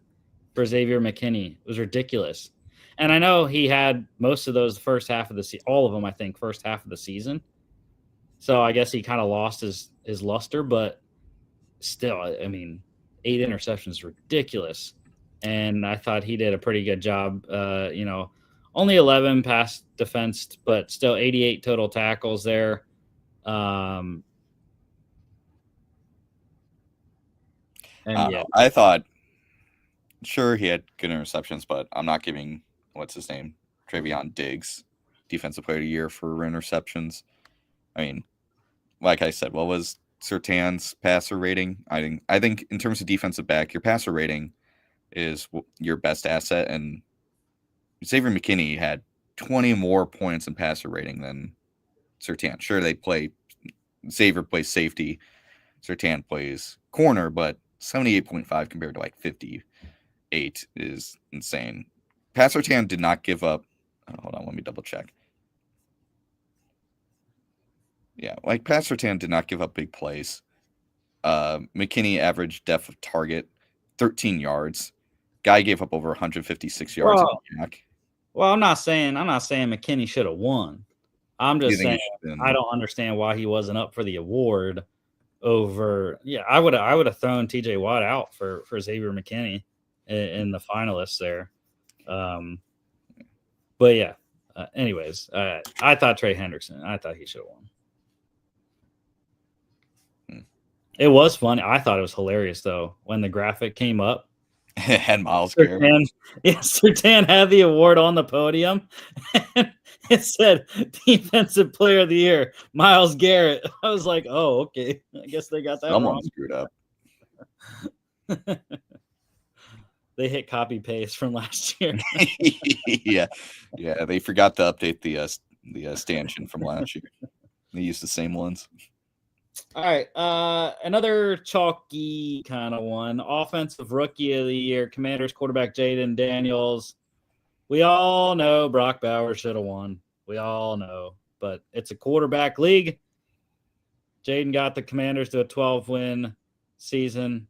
for Xavier McKinney. It was ridiculous. And I know he had most of those the first half of the season, all of them, I think, first half of the season. So I guess he kind of lost his luster, but still, I mean, 8 interceptions is ridiculous. And I thought he did a pretty good job. Only 11 pass defense, but still 88 total tackles there. And yeah, I thought, sure, he had good interceptions, but I'm not giving what's his name, Travion Diggs, defensive player of the year for interceptions. I mean, like I said, what was Surtain's passer rating? I think in terms of defensive back, your passer rating is your best asset, and Xavier McKinney had 20 more points in passer rating than Surtain. Sure, Xavier plays safety, Surtain plays corner, but 78.5 compared to like 58 is insane. Pat Surtain did not give up. Hold on, let me double check. Yeah, like Pat Surtain did not give up big plays. McKinney average depth of target 13 yards. Guy gave up over 156 yards. Well, I'm not saying McKinney should have won. I'm just saying I don't understand why he wasn't up for the award over. Yeah, I would have thrown TJ Watt out for Xavier McKinney in the finalists there. But yeah. Anyways, I thought Trey Hendrickson. I thought he should have won. It was funny. I thought it was hilarious though when the graphic came up. And Myles Garrett. Surtain had the award on the podium. And it said Defensive Player of the Year, Myles Garrett. I was like, oh, okay. I guess they got that Someone wrong. Screwed up. They hit copy paste from last year. yeah. They forgot to update the stanchion from last year. They used the same ones. All right. Another chalky kind of one. Offensive Rookie of the Year, Commanders quarterback Jaden Daniels. We all know Brock Bowers should have won. We all know. But it's a quarterback league. Jaden got the Commanders to a 12-win season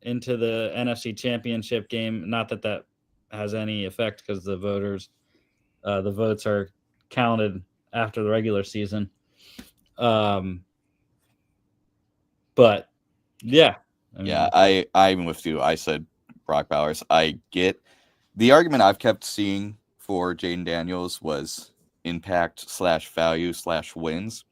into the NFC Championship game. Not that has any effect because the votes are counted after the regular season. But yeah, I'm with you. I said Brock Bowers. I get the argument I've kept seeing for Jaden Daniels was impact / value / wins.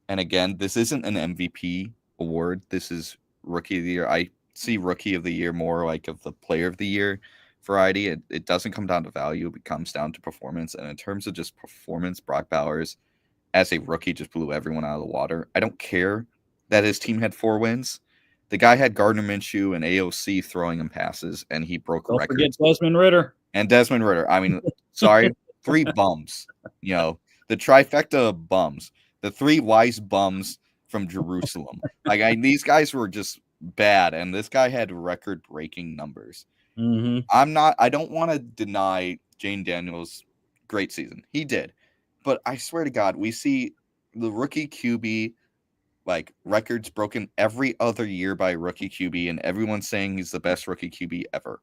And again, this isn't an MVP award. This is Rookie of the Year. I see Rookie of the Year more like of the Player of the Year variety. It doesn't come down to value. It comes down to performance. And in terms of just performance, Brock Bowers as a rookie just blew everyone out of the water. I don't care that his team had 4 wins. The guy had Gardner Minshew and AOC throwing him passes, and he broke records. Don't forget Desmond Ridder. And Desmond Ridder. I mean, sorry, 3 bums. The trifecta of bums. The 3 wise bums from Jerusalem. These guys were just bad, and this guy had record-breaking numbers. Mm-hmm. I don't want to deny Jane Daniels' great season. He did. But I swear to God, we see the rookie QB records broken every other year by rookie QB, and everyone's saying he's the best rookie QB ever.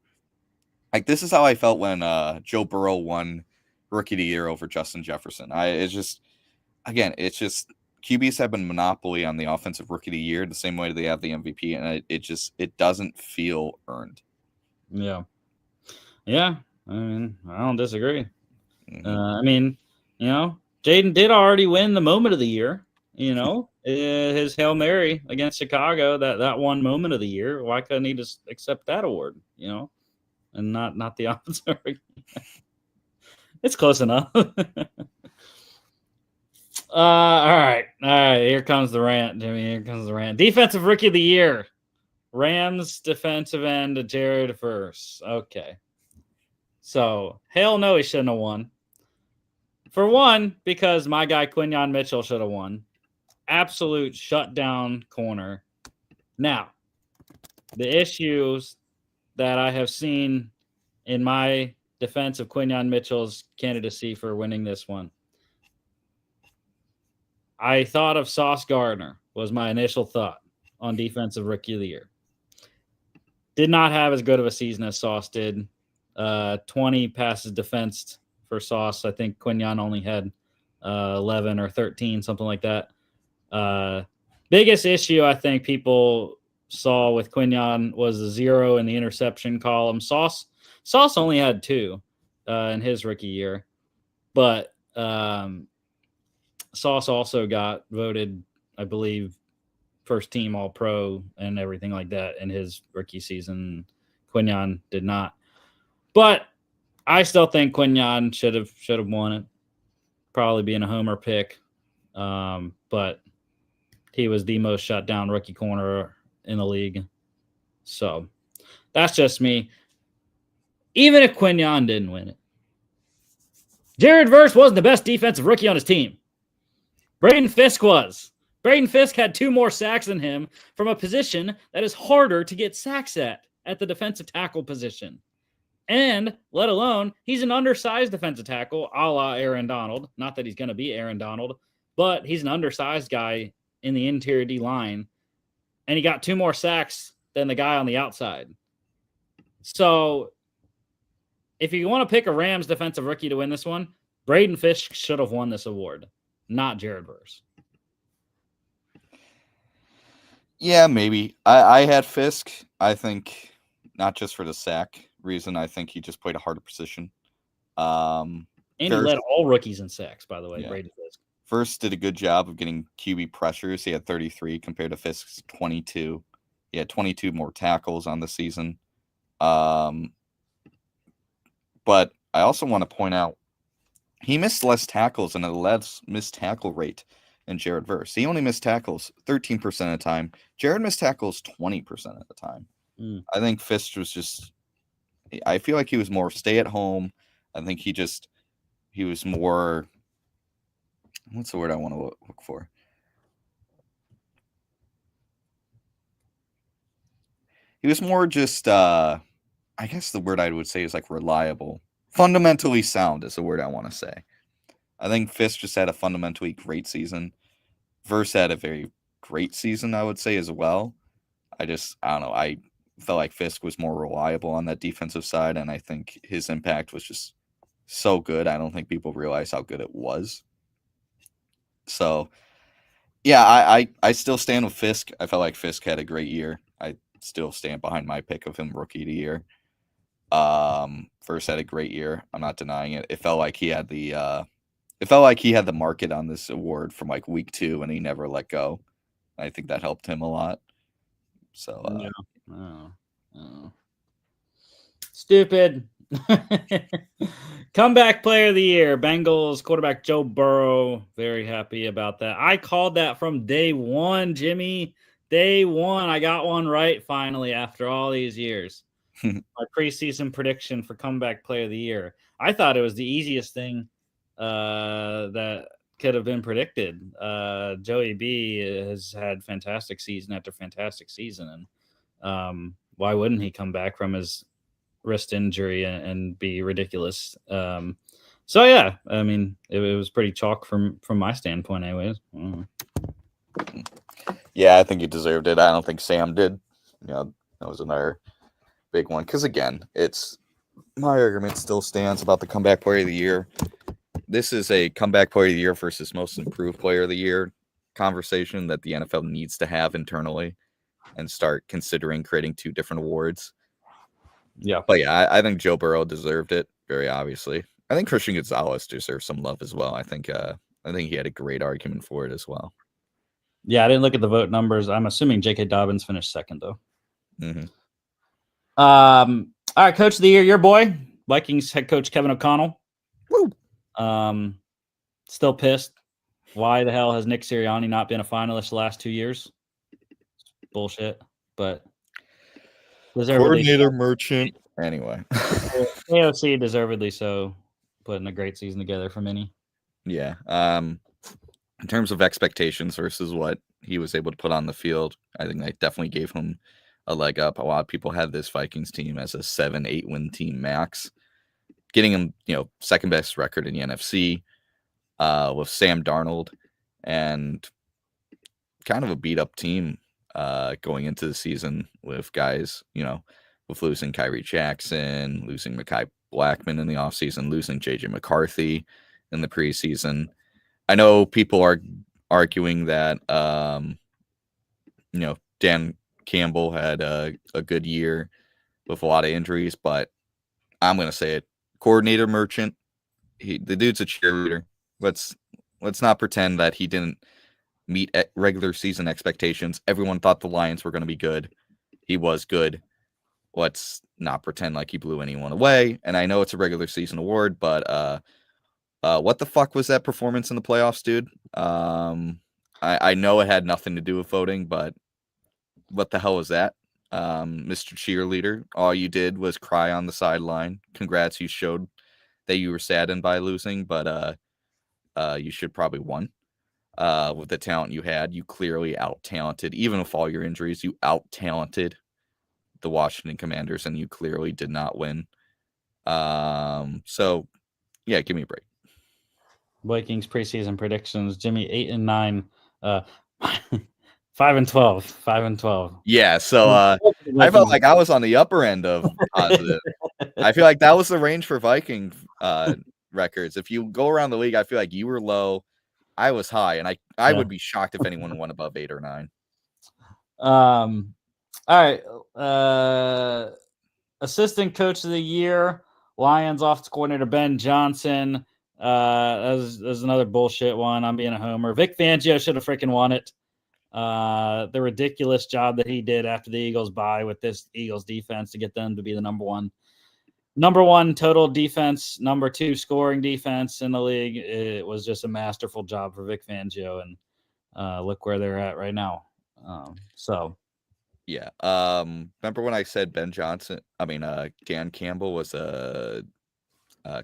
This is how I felt when Joe Burrow won Rookie of the Year over Justin Jefferson. It's just QBs have been monopoly on the offensive Rookie of the Year the same way they have the MVP, and it doesn't feel earned. Yeah. I mean, I don't disagree. Mm-hmm. I mean, Jaden did already win the Moment of the Year. His Hail Mary against Chicago, that one Moment of the Year. Why couldn't he just accept that award? And not the offensive. It's close enough. All right. Here comes the rant, Jimmy. Here comes the rant. Defensive Rookie of the Year. Rams defensive end Jared Verse. Okay. So, hell no, he shouldn't have won. For one, because my guy Quinyon Mitchell should have won. Absolute shutdown corner. Now, the issues that I have seen in my defense of Quinyon Mitchell's candidacy for winning this one. I thought of Sauce Gardner was my initial thought on Defensive Rookie of the Year. Did not have as good of a season as Sauce did. 20 passes defensed for Sauce. I think Quinyon only had 11 or 13, something like that. Biggest issue I think people saw with Quinyon was the 0 in the interception column. Sauce only had 2 in his rookie year, but Sauce also got voted, I believe, first team All-Pro and everything like that in his rookie season. Quinyon did not. But I still think Quinyon should have won it. Probably being a homer pick. But he was the most shut down rookie corner in the league. So that's just me. Even if Quinyon didn't win it, Jared Verse wasn't the best defensive rookie on his team. Braden Fisk was. Braden Fisk had 2 more sacks than him from a position that is harder to get sacks at the defensive tackle position. And, let alone, he's an undersized defensive tackle, a la Aaron Donald. Not that he's going to be Aaron Donald, but he's an undersized guy in the interior D line. And he got 2 more sacks than the guy on the outside. So, if you want to pick a Rams defensive rookie to win this one, Braden Fisk should have won this award, not Jared Verse. Yeah, maybe. I had Fisk. I think not just for the sack reason. I think he just played a harder position. And he led all rookies in sacks, by the way, yeah. Braden Fisk. First did a good job of getting QB pressures. He had 33 compared to Fisk's 22. He had 22 more tackles on the season. But I also want to point out he missed less tackles and a less missed tackle rate than Jared Verse. He only missed tackles 13% of the time. Jared missed tackles 20% of the time. I think Fisk was just – I feel like he was more stay-at-home. I think he was more – what's the word I want to look for? He was more just I guess the word I would say is reliable. Fundamentally sound is the word I want to say. I think Fisk just had a fundamentally great season. Verse had a very great season, I would say, as well. I don't know. I felt like Fisk was more reliable on that defensive side, and I think his impact was just so good. I don't think people realize how good it was. So, yeah, I still stand with Fisk. I felt like Fisk had a great year. I still stand behind my pick of him rookie of the year. Verse had a great year. I'm not denying it. It felt like he had the market on this award from week 2, and he never let go. I think that helped him a lot. So, yeah. Stupid. Comeback player of the year, Bengals quarterback Joe Burrow. Very happy about that. I called that from day one, Jimmy. Day one. I got one right finally after all these years. My preseason prediction for comeback player of the year. I thought it was the easiest thing that could have been predicted. Joey B has had fantastic season after fantastic season, and why wouldn't he come back from his wrist injury and be ridiculous? So yeah, I mean, it was pretty chalk from my standpoint, anyways. Yeah, I think he deserved it. I don't think Sam did. That was another big one. Because again, my argument still stands about the comeback player of the year. This is a comeback player of the year versus most improved player of the year conversation that the NFL needs to have internally and start considering creating 2 different awards. Yeah. But yeah, I think Joe Burrow deserved it, very obviously. I think Christian Gonzalez deserves some love as well. I think he had a great argument for it as well. Yeah, I didn't look at the vote numbers. I'm assuming J.K. Dobbins finished second, though. Mm-hmm. All right, coach of the year, your boy, Vikings head coach Kevin O'Connell. Woo! Still pissed. Why the hell has Nick Sirianni not been a finalist the last 2 years? Bullshit. But coordinator merchant. Anyway, AOC deservedly so, putting a great season together for many. Yeah. In terms of expectations versus what he was able to put on the field, I think that definitely gave him a leg up. A lot of people had this Vikings team as a 7-8 win team max, getting him, second best record in the NFC with Sam Darnold, and kind of a beat up team going into the season with guys, with losing Kyrie Jackson, losing Mekhi Blackman in the offseason, losing JJ McCarthy in the preseason. I know people are arguing that, Dan Campbell had a good year with a lot of injuries, but I'm going to say it. Coordinator merchant, the dude's a cheerleader. Let's not pretend that he didn't meet regular season expectations. Everyone thought the Lions were going to be good. He was good. Let's not pretend like he blew anyone away. And I know it's a regular season award, but what the fuck was that performance in the playoffs, dude? I know it had nothing to do with voting, but what the hell was that? Mr. Cheerleader, all you did was cry on the sideline. Congrats, you showed that you were saddened by losing, but you should probably won. With the talent you had, you clearly out-talented, even with all your injuries, you out-talented the Washington Commanders, and you clearly did not win. So, yeah, give me a break. Vikings preseason predictions: Jimmy 8-9, 5-12, 5-12. Yeah, so I felt like I was on the upper end of positive. I feel like that was the range for Viking records. If you go around the league, I feel like you were low, I was high, and I would be shocked if anyone won above 8 or 9. All right. Assistant coach of the year, Lions offensive coordinator Ben Johnson. That was another bullshit one. I'm being a homer. Vic Fangio should have freaking won it. The ridiculous job that he did after the Eagles bye with this Eagles defense to get them to be the number one total defense, number 2 scoring defense in the league. It was just a masterful job for Vic Fangio, and look where they're at right now. Yeah. Remember when I said Dan Campbell was a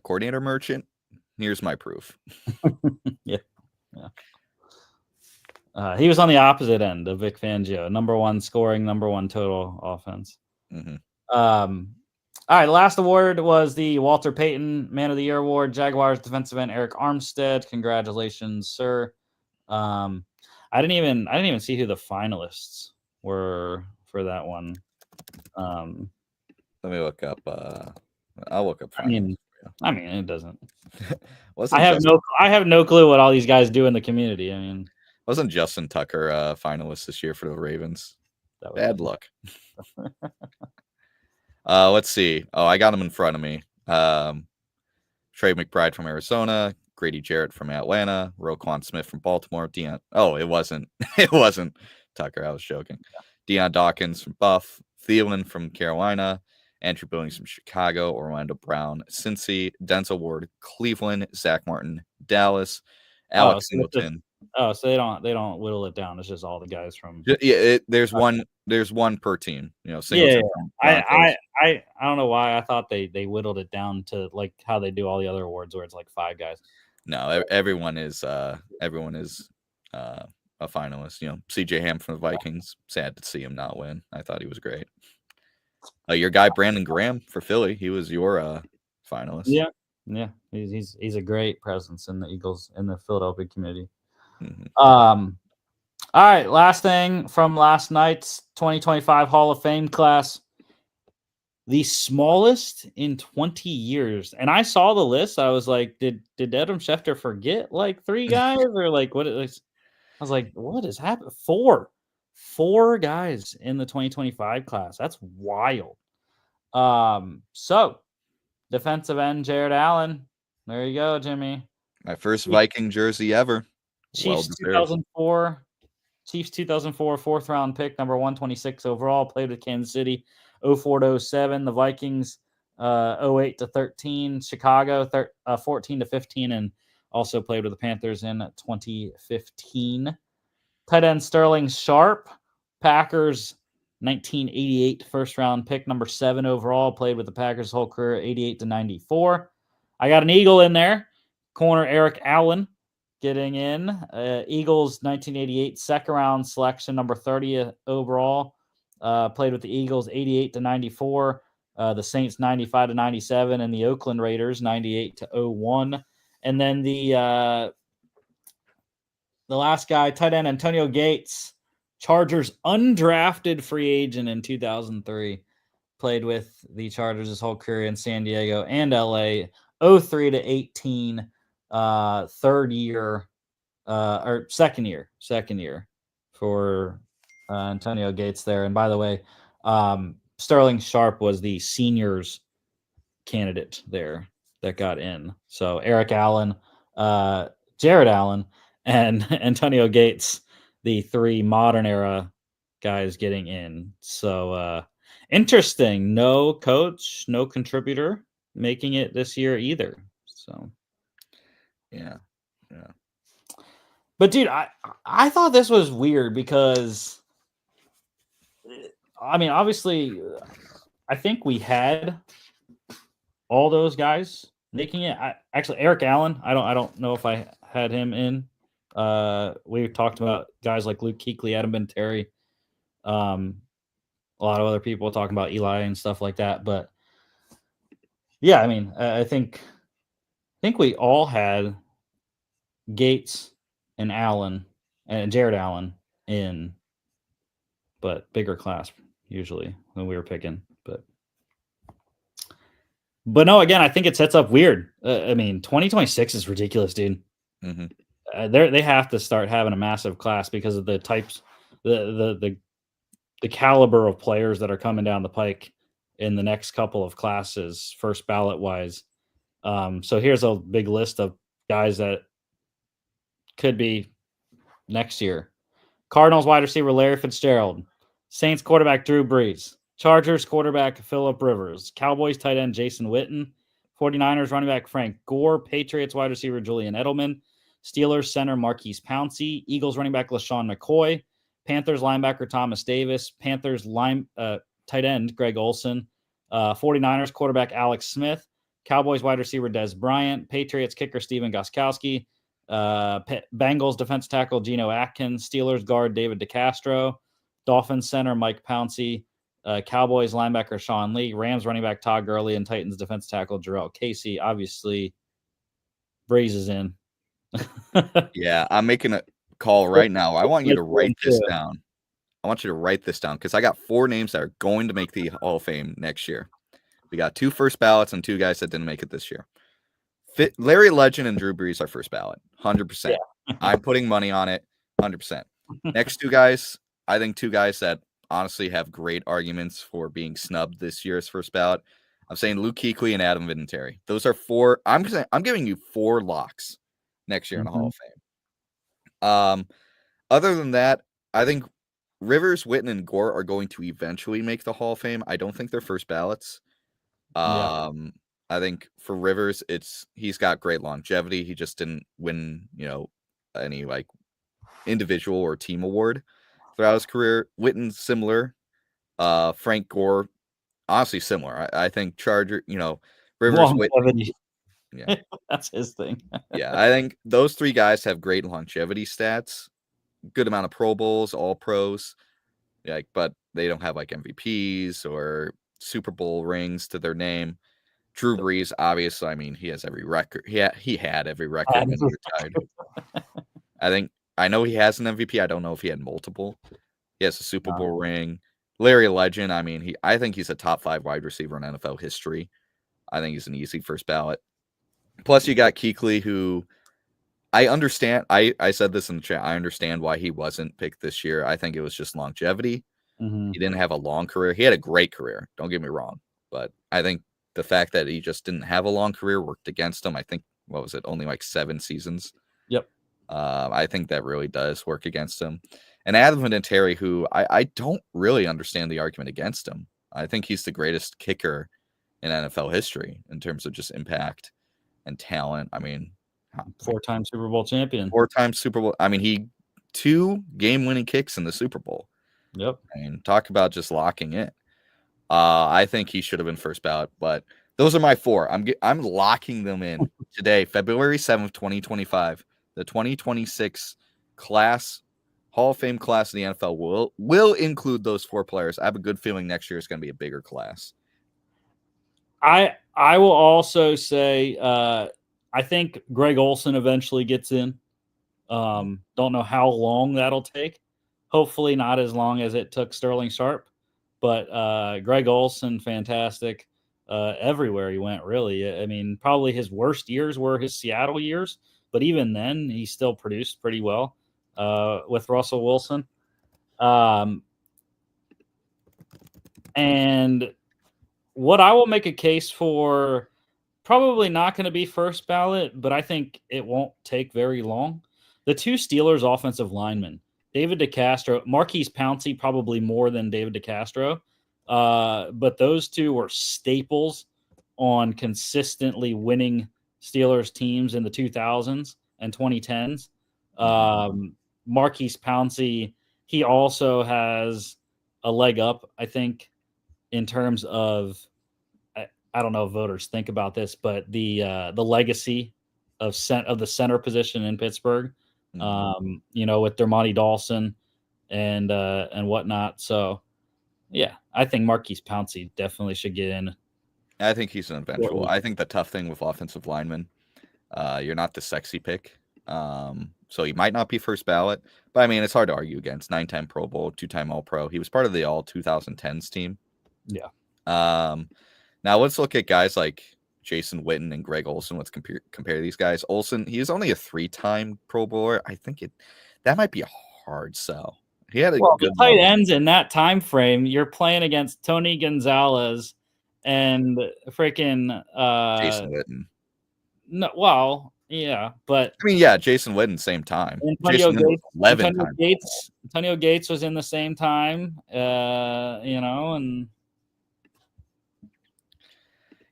coordinator merchant? Here's my proof. Yeah. He was on the opposite end of Vic Fangio. Number 1 scoring, number 1 total offense. Mm-hmm. All right, last award was the Walter Payton Man of the Year award. Jaguars defensive end Eric Armstead. Congratulations, sir. I didn't even see who the finalists were for that one. Let me look up. I'll look up. I mean, it doesn't. I have no clue what all these guys do in the community. I mean, wasn't Justin Tucker finalist this year for the Ravens? Bad luck. Let's see. Oh, I got him in front of me. Trey McBride from Arizona, Grady Jarrett from Atlanta, Roquan Smith from Baltimore, it wasn't Tucker. I was joking. Deion Dawkins from Buff, Thielen from Carolina, Andrew Billings from Chicago, Orlando Brown, Cincy, Denzel Ward, Cleveland, Zach Martin, Dallas, Alex Singleton. So they don't whittle it down. It's just all the guys from. Yeah, there's one per team. Singleton. Yeah. I don't know why I thought they whittled it down to like how they do all the other awards where it's like 5 guys. No, everyone is a finalist. You know, CJ Ham from the Vikings. Sad to see him not win. I thought he was great. Your guy Brandon Graham for Philly. He was your finalist. Yeah, yeah, he's a great presence in the Eagles in the Philadelphia community. Mm-hmm. All right, last thing from last night's 2025 Hall of Fame class. The smallest in 20 years. And I saw the list. I was like, did Adam Schefter forget like 3 guys or like what? I was like, what is happening? Four guys in the 2025 class. That's wild. So defensive end Jared Allen. There you go, Jimmy. My first Viking jersey ever. Well Chiefs deserved. 2004. Chiefs 2004 fourth round pick, number 126 overall. Played with Kansas City 04 to 07. The Vikings 08 to 13. Chicago 14 to 15, and also played with the Panthers in 2015. Tight end Sterling Sharp, Packers 1988 first round pick, number 7 overall. Played with the Packers whole career 88 to 94. I got an Eagle in there. Corner Eric Allen getting in. Eagles 1988 second round selection, number 30 overall. Played with the Eagles 88 to 94. The Saints 95 to 97, and the Oakland Raiders 98 to 01. And then the last guy, tight end Antonio Gates, Chargers undrafted free agent in 2003. Played with the Chargers his whole career in San Diego and LA, 03 to 18, third year, or second year for Antonio Gates there. And by the way, Sterling Sharp was the seniors candidate there that got in. So Eric Allen, Jared Allen, and Antonio Gates, the 3 modern era guys getting in. So interesting. No coach, no contributor making it this year either. So yeah. But dude, I thought this was weird because I mean, obviously, I think we had all those guys making it. Actually, Eric Allen, I don't know if I had him in. We talked about guys like Luke Kuechly, Adam Vinatieri, a lot of other people talking about Eli and stuff like that. But yeah, I mean, I think we all had Gates and Allen and Jared Allen in, but bigger class usually when we were picking. But no, again, I think it sets up weird. I mean, 2026 is ridiculous, dude. Mm-hmm. They have to start having a massive class because of the types, the caliber of players that are coming down the pike in the next couple of classes, first ballot wise. So here's a big list of guys that could be next year. Cardinals wide receiver Larry Fitzgerald, Saints quarterback Drew Brees, Chargers quarterback Phillip Rivers, Cowboys tight end Jason Witten, 49ers running back Frank Gore, Patriots wide receiver Julian Edelman, Steelers center Marquise Pouncey, Eagles running back LaShawn McCoy, Panthers linebacker Thomas Davis, Panthers tight end Greg Olson, 49ers quarterback Alex Smith, Cowboys wide receiver Des Bryant, Patriots kicker Steven Gostkowski, Bengals defense tackle Geno Atkins, Steelers guard David DeCastro, Dolphins center Mike Pouncey, Cowboys linebacker Sean Lee, Rams running back Todd Gurley, and Titans defense tackle Jarrell Casey. Obviously, Breeze is in. Yeah, I'm making a call right now. I want you to write this down. I want you to write this down because I got 4 names that are going to make the Hall of Fame next year. We got 2 first ballots and 2 guys that didn't make it this year. Larry Legend and Drew Brees are first ballot, 100%. Yeah. I'm putting money on it, 100%. Next 2 guys, I think 2 guys that honestly have great arguments for being snubbed this year's first ballot. I'm saying Luke Kuechly and Adam Vinatieri. Those are 4. I'm giving you 4 locks next year in the Hall of Fame. Other than that, I think Rivers, Witten, and Gore are going to eventually make the Hall of Fame. I don't think they're first ballots. I think for Rivers, he's got great longevity. He just didn't win, any like individual or team award throughout his career. Witten, similar. Frank Gore, honestly similar. I think Rivers, longevity. Yeah. That's his thing. Yeah, I think those 3 guys have great longevity stats, good amount of Pro Bowls, all pros, like, but they don't have like MVPs or Super Bowl rings to their name. Drew Brees, obviously, I mean, he has every record. He had every record when he retired. I know he has an MVP. I don't know if he had multiple. He has a Super Bowl ring. Larry Legend, I mean, I think he's a top 5 wide receiver in NFL history. I think he's an easy first ballot. Plus, you got Kuechly, who I understand. I said this in the chat. I understand why he wasn't picked this year. I think it was just longevity. He didn't have a long career. He had a great career. Don't get me wrong. But I think the fact that he just didn't have a long career worked against him. I think, what was it? Only like 7 seasons. Yep. I think that really does work against him. And Adam Vinatieri, who I don't really understand the argument against him. I think he's the greatest kicker in NFL history in terms of just impact and talent. I mean, 4-time Super Bowl champion. 4-time Super Bowl. I mean, he 2 game-winning kicks in the Super Bowl. Yep. I mean, talk about just locking it. I think he should have been first ballot, but those are my 4. I'm locking them in today, February 7th, 2025. The 2026 class, Hall of Fame class of the NFL will include those 4 players. I have a good feeling next year is going to be a bigger class. I will also say I think Greg Olsen eventually gets in. Don't know how long that'll take. Hopefully not as long as it took Sterling Sharp. But Greg Olsen, fantastic everywhere he went, really. I mean, probably his worst years were his Seattle years. But even then, he still produced pretty well with Russell Wilson. And what I will make a case for, probably not going to be first ballot, but I think it won't take very long. The 2 Steelers offensive linemen, David DeCastro, Marquise Pouncey, probably more than David DeCastro. But those 2 were staples on consistently winning Steelers teams in the 2000s and 2010s. Marquise Pouncey, he also has a leg up, I think, in terms of, I don't know if voters think about this, but the legacy of the center position in Pittsburgh, with Dermontti Dawson and whatnot. So, yeah, I think Marquise Pouncey definitely should get in. I think he's an eventual. I think the tough thing with offensive linemen, you're not the sexy pick. So he might not be first ballot, but I mean, it's hard to argue against. 9-time Pro Bowl, 2-time All-Pro. He was part of the All 2010s team. Yeah. Now let's look at guys like Jason Witten and Greg Olsen. Let's compare these guys. Olsen, he is only a 3-time Pro Bowler. I think that might be a hard sell. He had a good tight ends in that time frame. You're playing against Tony Gonzalez and freaking Jason Witten. No, well, yeah, but I mean, yeah, Jason Witten, same time. Antonio Gates, 11 Antonio Gates was in the same time, and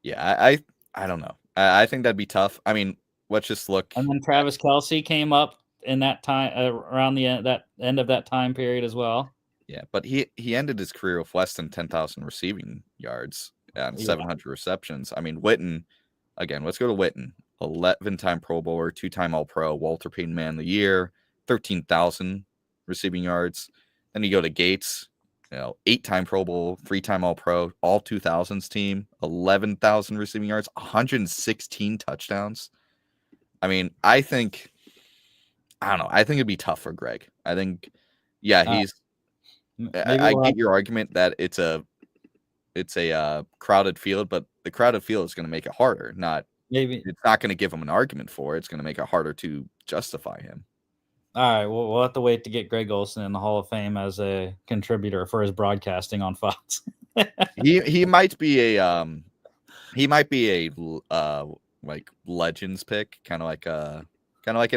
yeah, I don't know. I think that'd be tough. I mean, let's just look. And then Travis Kelce came up in that time, around the end of that time period as well. Yeah, but he ended his career with less than 10,000 receiving yards and 700 receptions. I mean, Witten, again, let's go to Witten. 11-time Pro Bowler, 2-time All-Pro, Walter Payton Man of the Year, 13,000 receiving yards. Then you go to Gates, 8-time Pro Bowl, 3-time All-Pro, all 2000s team, 11,000 receiving yards, 116 touchdowns. I mean, I don't know. I think it'd be tough for Greg. I think, yeah, I get your argument that it's a crowded field, but the crowded field is going to make it harder. It's not going to give him an argument for it. It's going to make it harder to justify him. All right, well, we'll have to wait to get Greg Olsen in the Hall of Fame as a contributor for his broadcasting on Fox. he might be a like legends pick, kind of like an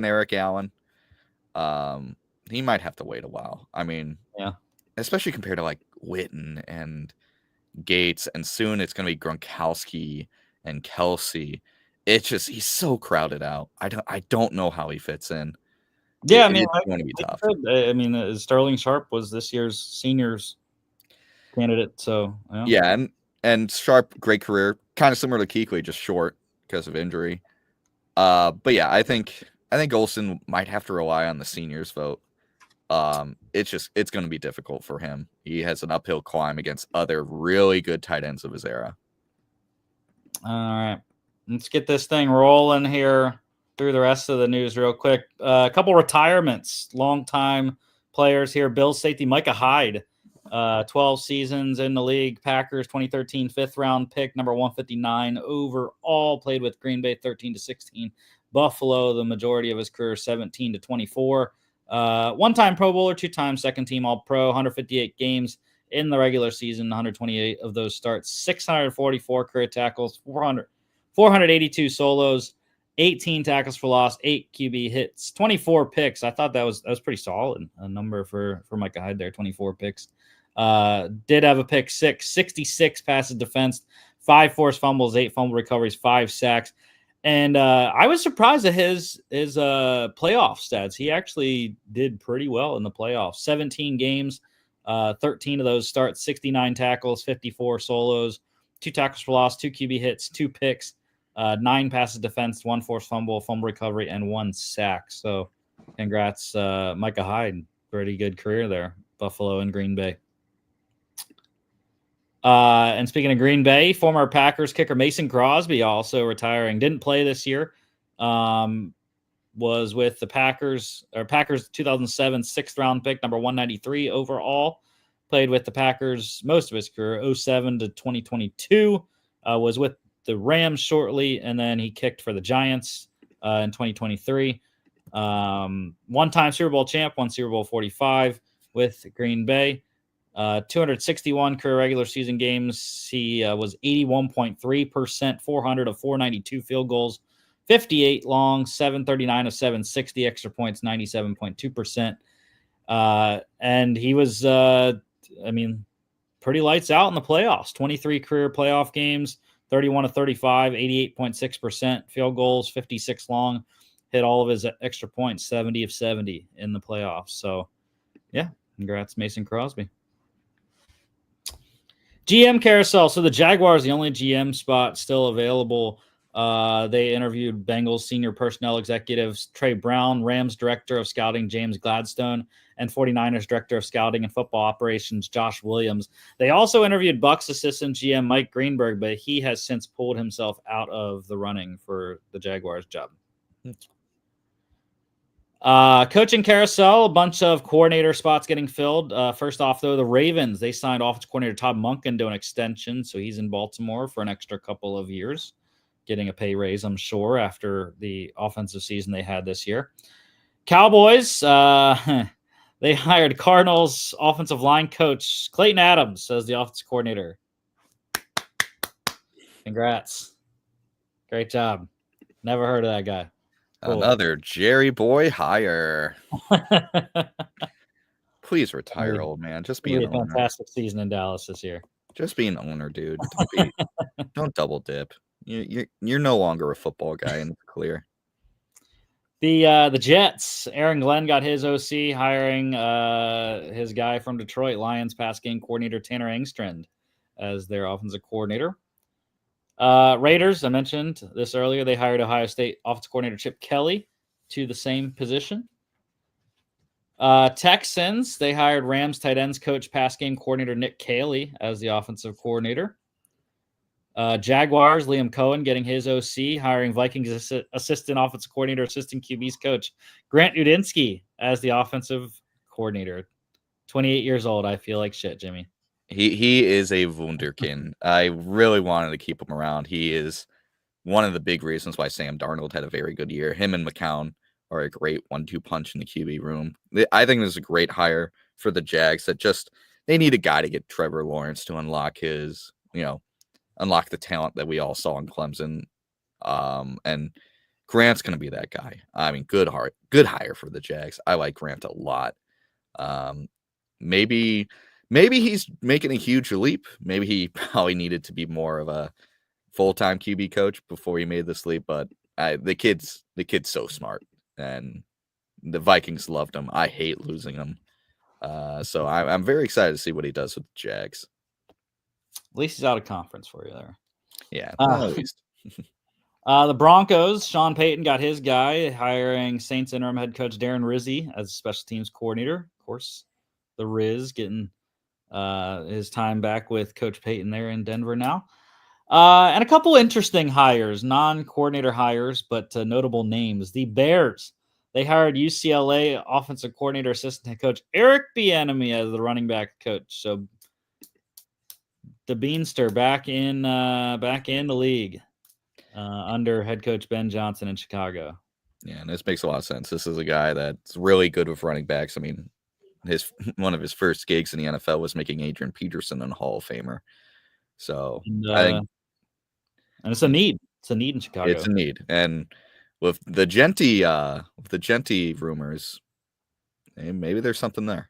Eric Allen. He might have to wait a while. I mean, yeah, especially compared to like Witten and Gates, and soon it's going to be Gronkowski and Kelce. It's just, he's so crowded out. I don't know how he fits in. Yeah, it's going to be tough. I mean, Sterling Sharp was this year's seniors candidate, so yeah, and Sharp, great career, kind of similar to Kuechly, just short because of injury. But yeah, I think Olsen might have to rely on the seniors vote. It's going to be difficult for him. He has an uphill climb against other really good tight ends of his era. All right, let's get this thing rolling here through the rest of the news real quick. A couple retirements, longtime players here. Bills safety Micah Hyde, 12 seasons in the league. Packers 2013 fifth round pick, number 159 overall. Played with Green Bay 13 to 16. Buffalo, the majority of his career, 17 to 24. One-time Pro Bowler, two-time second-team All-Pro, 158 games in the regular season, 128 of those starts, 644 career tackles, 482 solos, 18 tackles for loss, 8 QB hits, 24 picks. I thought that was pretty solid a number for Micah Hyde there, 24 picks. Did have a pick six, 66 passes defensed, 5 forced fumbles, 8 fumble recoveries, 5 sacks. And I was surprised at his playoff stats. He actually did pretty well in the playoffs. 17 games, 13 of those starts, 69 tackles, 54 solos, 2 tackles for loss, 2 QB hits, 2 picks, 9 passes defense, 1 forced fumble, fumble recovery, and 1 sack. So congrats, Micah Hyde. Pretty good career there, Buffalo and Green Bay. And speaking of Green Bay, former Packers kicker Mason Crosby also retiring. Didn't play this year. Was with the Packers 2007 sixth round pick, number 193 overall. Played with the Packers most of his career, 07 to 2022. Was with the Rams shortly, and then he kicked for the Giants in 2023. One-time Super Bowl champ, won Super Bowl 45 with Green Bay. 261 career regular season games. He was 81.3%, 400 of 492 field goals, 58 long, 739 of 760 extra points, 97.2%. And he was, pretty lights out in the playoffs. 23 career playoff games, 31 of 35, 88.6% field goals, 56 long, hit all of his extra points, 70 of 70 in the playoffs. So, yeah, congrats, Mason Crosby. GM carousel. So the Jaguars, the only GM spot still available. They interviewed Bengals senior personnel executives Trey Brown, Rams director of scouting James Gladstone, and 49ers director of scouting and football operations Josh Williams. They also interviewed Bucs assistant GM Mike Greenberg, but he has since pulled himself out of the running for the Jaguars job. Coaching carousel, a bunch of coordinator spots getting filled. First off, though, the Ravens, they signed offensive coordinator Todd Monken to an extension, so he's in Baltimore for an extra couple of years, getting a pay raise, I'm sure, after the offensive season they had this year. Cowboys, they hired Cardinals offensive line coach Clayton Adams as the offensive coordinator. Congrats. Great job. Never heard of that guy. Cool. Another Jerry Boy hire. Please retire, old man. Just be an owner. Fantastic season in Dallas this year. Just be an owner, dude. Don't double dip. You're no longer a football guy in the clear. The Jets, Aaron Glenn got his OC, hiring his guy from Detroit, Lions pass game coordinator Tanner Engstrand as their offensive coordinator. Raiders, I mentioned this earlier, they hired Ohio State offensive coordinator Chip Kelly to the same position. Texans, they hired Rams tight ends coach pass game coordinator Nick Caley as the offensive coordinator. Jaguars, Liam Cohen getting his OC, hiring Vikings assistant offensive coordinator, assistant QB's coach Grant Udinsky as the offensive coordinator. 28 years old. I feel like shit, Jimmy. He is a wunderkind. I really wanted to keep him around. He is one of the big reasons why Sam Darnold had a very good year. Him and McCown are a great 1-2 punch in the QB room. I think this is a great hire for the Jags. That just they need a guy to get Trevor Lawrence to unlock his, unlock the talent that we all saw in Clemson. And Grant's going to be that guy. I mean, good hire for the Jags. I like Grant a lot. Maybe he's making a huge leap. Maybe he probably needed to be more of a full-time QB coach before he made this leap. But the kid's so smart, and the Vikings loved him. I hate losing him. So I'm very excited to see what he does with the Jags. At least he's out of conference for you there. Yeah, at least. The Broncos, Sean Payton got his guy, hiring Saints interim head coach Darren Rizzi as special teams coordinator. Of course, the Riz getting his time back with Coach Payton there in Denver now. And a couple interesting hires, non-coordinator hires, but notable names. The Bears, they hired UCLA offensive coordinator, assistant head coach Eric Bieniemy as the running back coach. So the Beanster back in the league under head coach Ben Johnson in Chicago. Yeah, and this makes a lot of sense. This is a guy that's really good with running backs. I mean, one of his first gigs in the NFL was making Adrian Peterson a Hall of Famer. So I think it's a need. It's a need in Chicago. It's a need. And with the Genti rumors, maybe there's something there.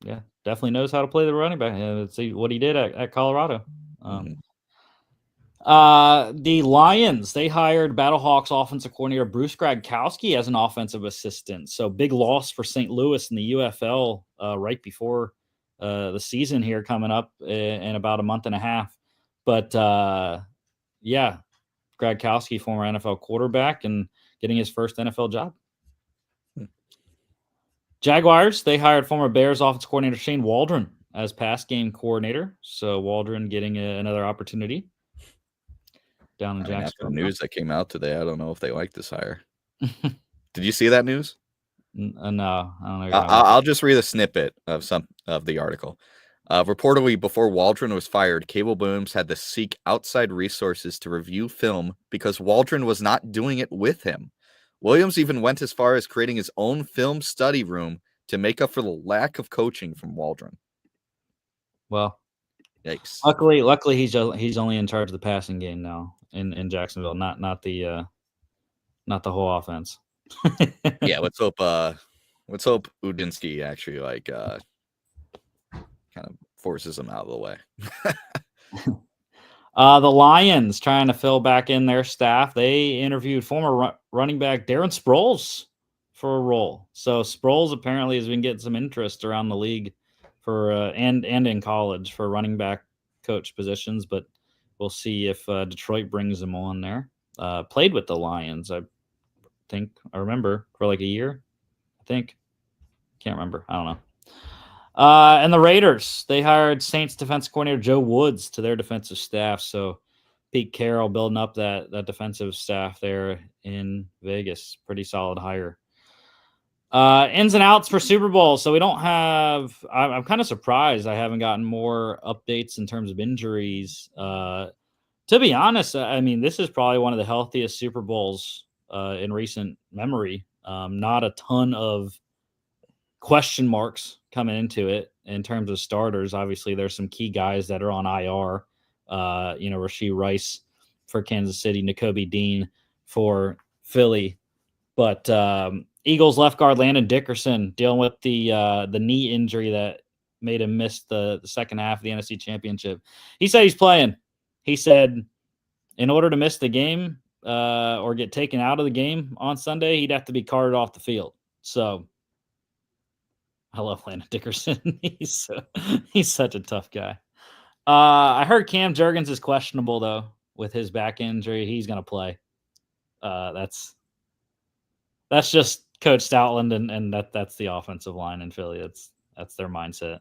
Yeah, definitely knows how to play the running back. Let's see what he did at Colorado. The Lions, they hired Battlehawks offensive coordinator Bruce Gradkowski as an offensive assistant. So big loss for St. Louis in the UFL right before the season here coming up in about a month and a half. But yeah, Gradkowski, former NFL quarterback, and getting his first NFL job. Jaguars, they hired former Bears offensive coordinator Shane Waldron as pass game coordinator. So Waldron getting another opportunity down in Jacksonville. After the news that came out today, I don't know if they like this hire. Did you see that news? No, I don't know. I'll just read a snippet of some of the article. Reportedly, before Waldron was fired, Cable Booms had to seek outside resources to review film because Waldron was not doing it with him. Williams even went as far as creating his own film study room to make up for the lack of coaching from Waldron. Well, yikes! Luckily, he's only in charge of the passing game now in Jacksonville, not the whole offense. Yeah, let's hope Udinski actually kind of forces him out of the way. The Lions trying to fill back in their staff. They interviewed former running back Darren Sproles for a role. So Sproles apparently has been getting some interest around the league for and in college for running back coach positions, but we'll see if Detroit brings him on there. Played with the Lions, I remember, for like a year. Can't remember. I don't know. And the Raiders, they hired Saints defensive coordinator Joe Woods to their defensive staff. So Pete Carroll building up that defensive staff there in Vegas. Pretty solid hire. Ins and outs for Super Bowl. So we don't have – I'm kind of surprised I haven't gotten more updates in terms of injuries. To be honest, I mean, this is probably one of the healthiest Super Bowls in recent memory. Not a ton of question marks coming into it in terms of starters. Obviously, there's some key guys that are on IR. Rashee Rice for Kansas City, Nakobe Dean for Philly. But Eagles left guard Landon Dickerson dealing with the knee injury that made him miss the second half of the NFC Championship. He said he's playing. He said in order to miss the game or get taken out of the game on Sunday, he'd have to be carted off the field. So I love Landon Dickerson. He's such a tough guy. I heard Cam Jurgens is questionable though with his back injury. He's going to play. That's just Coach Stoutland and that's the offensive line in Philly. That's their mindset.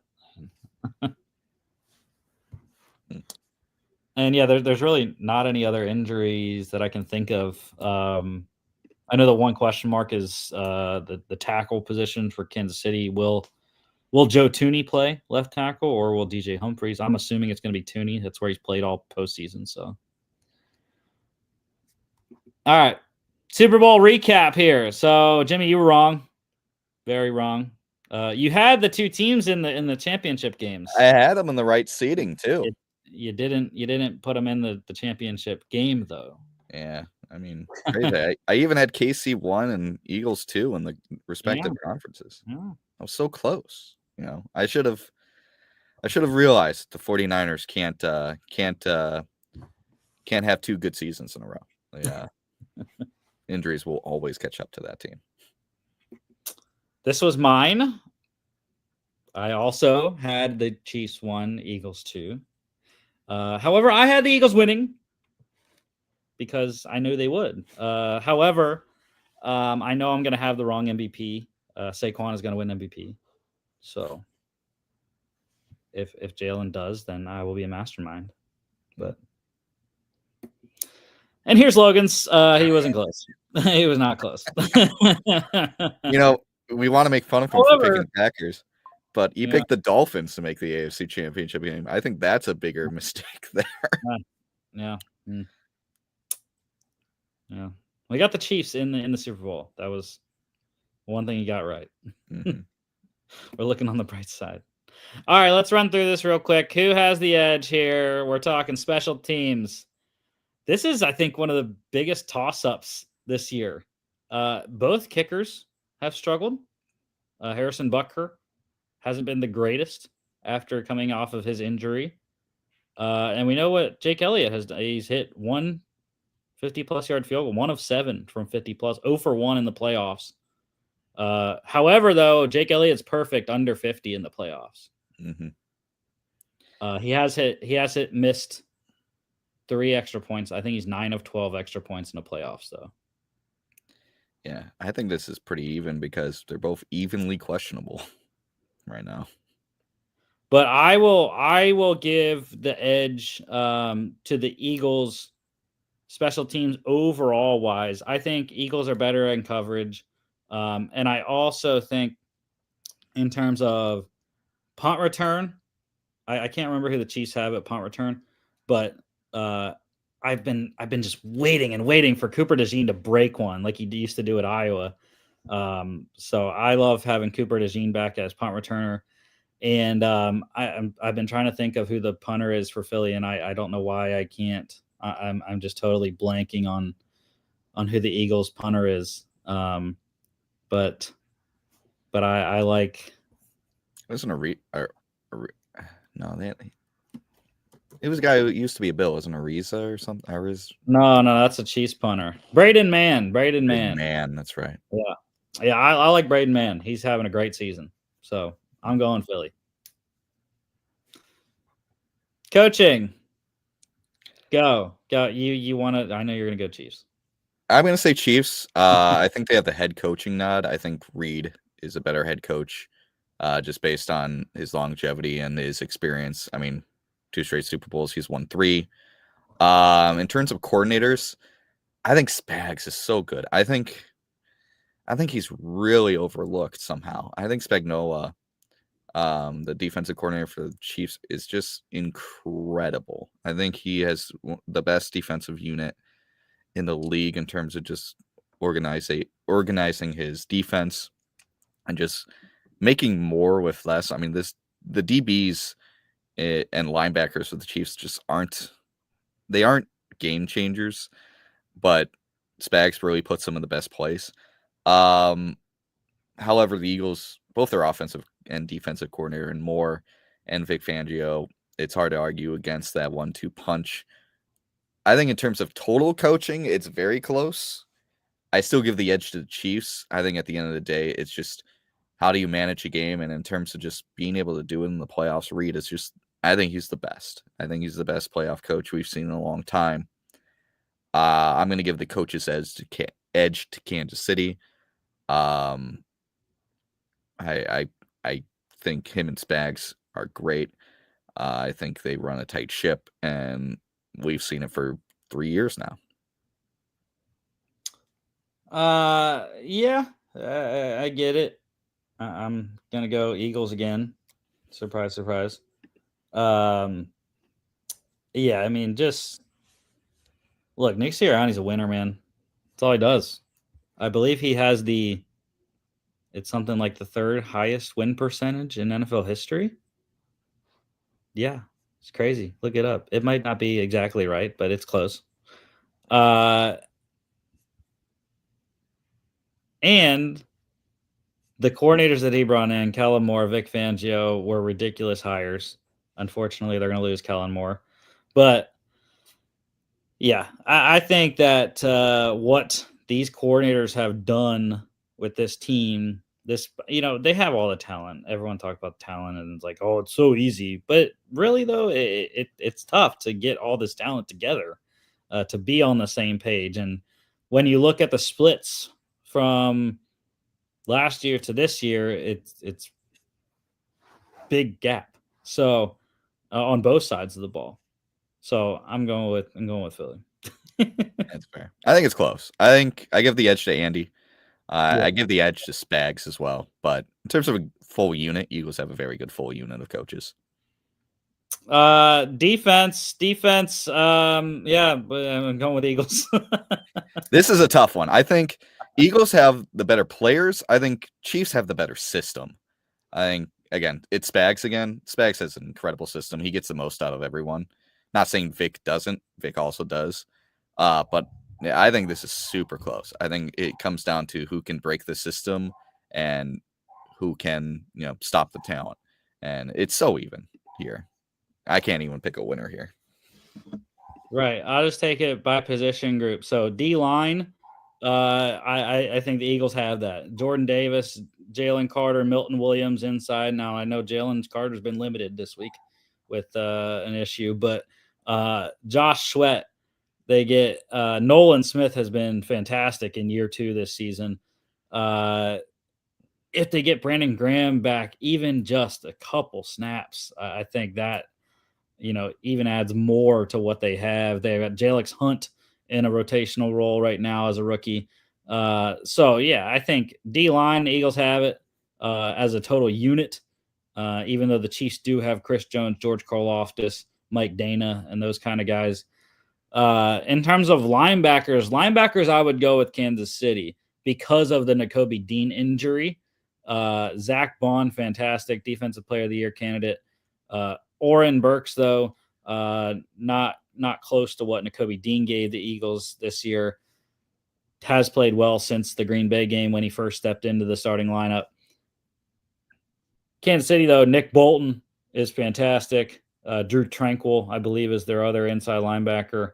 And yeah, there's really not any other injuries that I can think of. I know the one question mark is the tackle position for Kansas City. Will Joe Tooney play left tackle or will DJ Humphries? I'm assuming it's going to be Tooney. That's where he's played all postseason. So, all right, Super Bowl recap here. So, Jimmy, you were wrong, very wrong. You had the two teams in the championship games. I had them in the right seating too. You didn't put them in the championship game though. Yeah. I mean, crazy. I even had KC 1 and Eagles 2 in the respective conferences. Yeah. I was so close. I should have realized the 49ers can't have two good seasons in a row. Yeah. Injuries will always catch up to that team. This was mine. I also had the Chiefs 1, Eagles 2. However, I had the Eagles winning. because I knew they would. However, I know I'm going to have the wrong MVP. Saquon is going to win MVP. So if Jalen does, then I will be a mastermind. But and here's Logan's. He wasn't close. He was not close. We want to make fun of him for picking the Packers, but he picked the Dolphins to make the AFC Championship game. I think that's a bigger mistake there. Yeah. Yeah. We got the Chiefs in the Super Bowl. That was one thing you got right. Mm-hmm. We're looking on the bright side. All right, let's run through this real quick. Who has the edge here? We're talking special teams. This is, I think, one of the biggest toss-ups this year. Both kickers have struggled. Harrison Butker hasn't been the greatest after coming off of his injury. And we know what Jake Elliott has done. He's hit one 50-plus yard field goal, 1 of 7 from 50-plus, 0 for 1 in the playoffs. However, though, Jake Elliott's perfect under 50 in the playoffs. Mm-hmm. He has missed 3 extra points. I think he's 9 of 12 extra points in the playoffs, though. Yeah, I think this is pretty even because they're both evenly questionable right now. But I will give the edge to the Eagles special teams overall wise. I think Eagles are better in coverage. And I also think in terms of punt return, I can't remember who the Chiefs have at punt return, but I've been just waiting for Cooper DeJean to break one like he used to do at Iowa. So I love having Cooper DeJean back as punt returner. And I've been trying to think of who the punter is for Philly, and I don't know why I can't. I'm just totally blanking on who the Eagles punter is. But I like. Wasn't no, it was a guy who used to be a Bill. Wasn't Ariza or something? No, that's a Chiefs punter. Braden Mann. Man, that's right. Yeah. I like Braden Mann. He's having a great season. So I'm going Philly. Coaching. Go. You want to? I know you're going to go Chiefs. I'm going to say Chiefs. I think they have the head coaching nod. I think Reed is a better head coach, just based on his longevity and his experience. I mean, 2 straight Super Bowls. He's won 3. In terms of coordinators, I think Spags is so good. I think he's really overlooked somehow. I think Spagnuolo, the defensive coordinator for the Chiefs, is just incredible. I think he has the best defensive unit in the league in terms of just organizing his defense and just making more with less. I mean, the DBs and linebackers for the Chiefs just aren't game changers, but Spags really puts them in the best place. However, the Eagles, both their offensive and defensive coordinator and Moore and Vic Fangio, it's hard to argue against that 1-2 punch. I think in terms of total coaching, it's very close. I still give the edge to the Chiefs. I think at the end of the day, it's just how do you manage a game? And in terms of just being able to do it in the playoffs, Reed is just, I think he's the best. I think he's the best playoff coach we've seen in a long time. I'm going to give the coach's edge to Kansas City. I think him and Spags are great. I think they run a tight ship, and we've seen it for 3 years now. Yeah, I get it. I'm gonna go Eagles again. Surprise. Yeah, I mean, just look, Nick Sirianni's a winner, man. That's all he does. I believe he has it's something like the 3rd highest win percentage in NFL history. Yeah, it's crazy. Look it up. It might not be exactly right, but it's close. And the coordinators that he brought in, Kellen Moore, Vic Fangio, were ridiculous hires. Unfortunately, they're going to lose Kellen Moore. But, yeah, I think that what these coordinators have done with this team, they have all the talent. Everyone talks about talent, and it's like, oh, it's so easy. But really, though, it's tough to get all this talent together. to be on the same page. And when you look at the splits from last year to this year, it's big gap. So on both sides of the ball. So I'm going with Philly. That's fair. I think it's close. I think I give the edge to Andy. Yeah. I give the edge to Spags as well. But in terms of a full unit, Eagles have a very good full unit of coaches. Defense. Yeah, but I'm going with Eagles. This is a tough one. I think Eagles have the better players. I think Chiefs have the better system. I think, again, it's Spags again. Spags has an incredible system. He gets the most out of everyone. Not saying Vic doesn't. Vic also does. But yeah, I think this is super close. I think it comes down to who can break the system and who can, stop the talent. And it's so even here. I can't even pick a winner here. Right. I'll just take it by position group. So D line, I think the Eagles have that. Jordan Davis, Jalen Carter, Milton Williams inside. Now I know Jalen Carter's been limited this week with an issue, but Josh Sweat, they get Nolan Smith has been fantastic in year 2 this season. If they get Brandon Graham back, even just a couple snaps, I think that even adds more to what they have. They've got Jalix Hunt in a rotational role right now as a rookie. So yeah, I think D line, the Eagles have it as a total unit. Even though the Chiefs do have Chris Jones, George Karlaftis, Mike Dana, and those kind of guys. In terms of linebackers, I would go with Kansas City because of the Nakobe Dean injury. Zach Bond, fantastic defensive player of the year candidate. Oren Burks, though, not close to what Nakobe Dean gave the Eagles this year. Has played well since the Green Bay game when he first stepped into the starting lineup. Kansas City, though, Nick Bolton is fantastic. Drew Tranquil, I believe, is their other inside linebacker.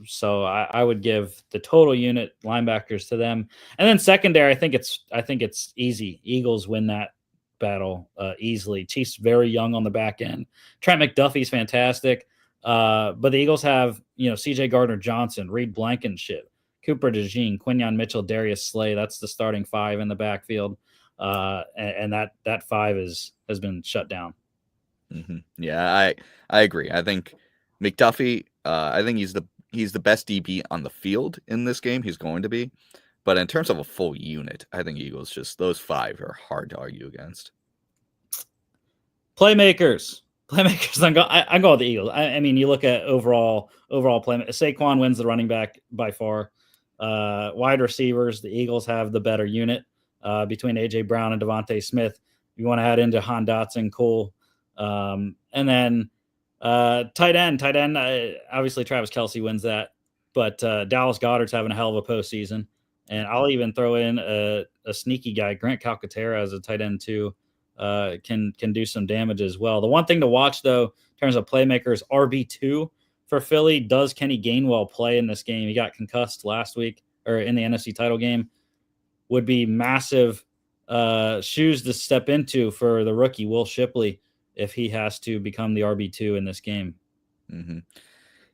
So I would give the total unit linebackers to them. And then secondary, I think it's easy. Eagles win that battle easily. Chiefs very young on the back end. Trent McDuffie's fantastic. But the Eagles have, CJ Gardner-Johnson, Reed Blankenship, Cooper DeJean, Quinyon Mitchell, Darius Slay. That's the starting 5 in the backfield. And that 5 has been shut down. Mm-hmm. Yeah, I agree. I think McDuffie, I think he's the best DB on the field in this game. He's going to be. But in terms of a full unit, I think Eagles those 5 are hard to argue against. Playmakers. I'm going with the Eagles. I mean, you look at overall play. Saquon wins the running back by far. Wide receivers, the Eagles have the better unit between A.J. Brown and Devontae Smith. You want to add into Han Dotson, cool. And then tight end. Obviously, Travis Kelce wins that. But Dallas Goedert's having a hell of a postseason. And I'll even throw in a sneaky guy, Grant Calcaterra, as a tight end too. Can do some damage as well. The one thing to watch, though, in terms of playmakers, RB2 for Philly. Does Kenny Gainwell play in this game? He got concussed last week or in the NFC title game. Would be massive shoes to step into for the rookie Will Shipley if he has to become the RB2 in this game. Mm-hmm.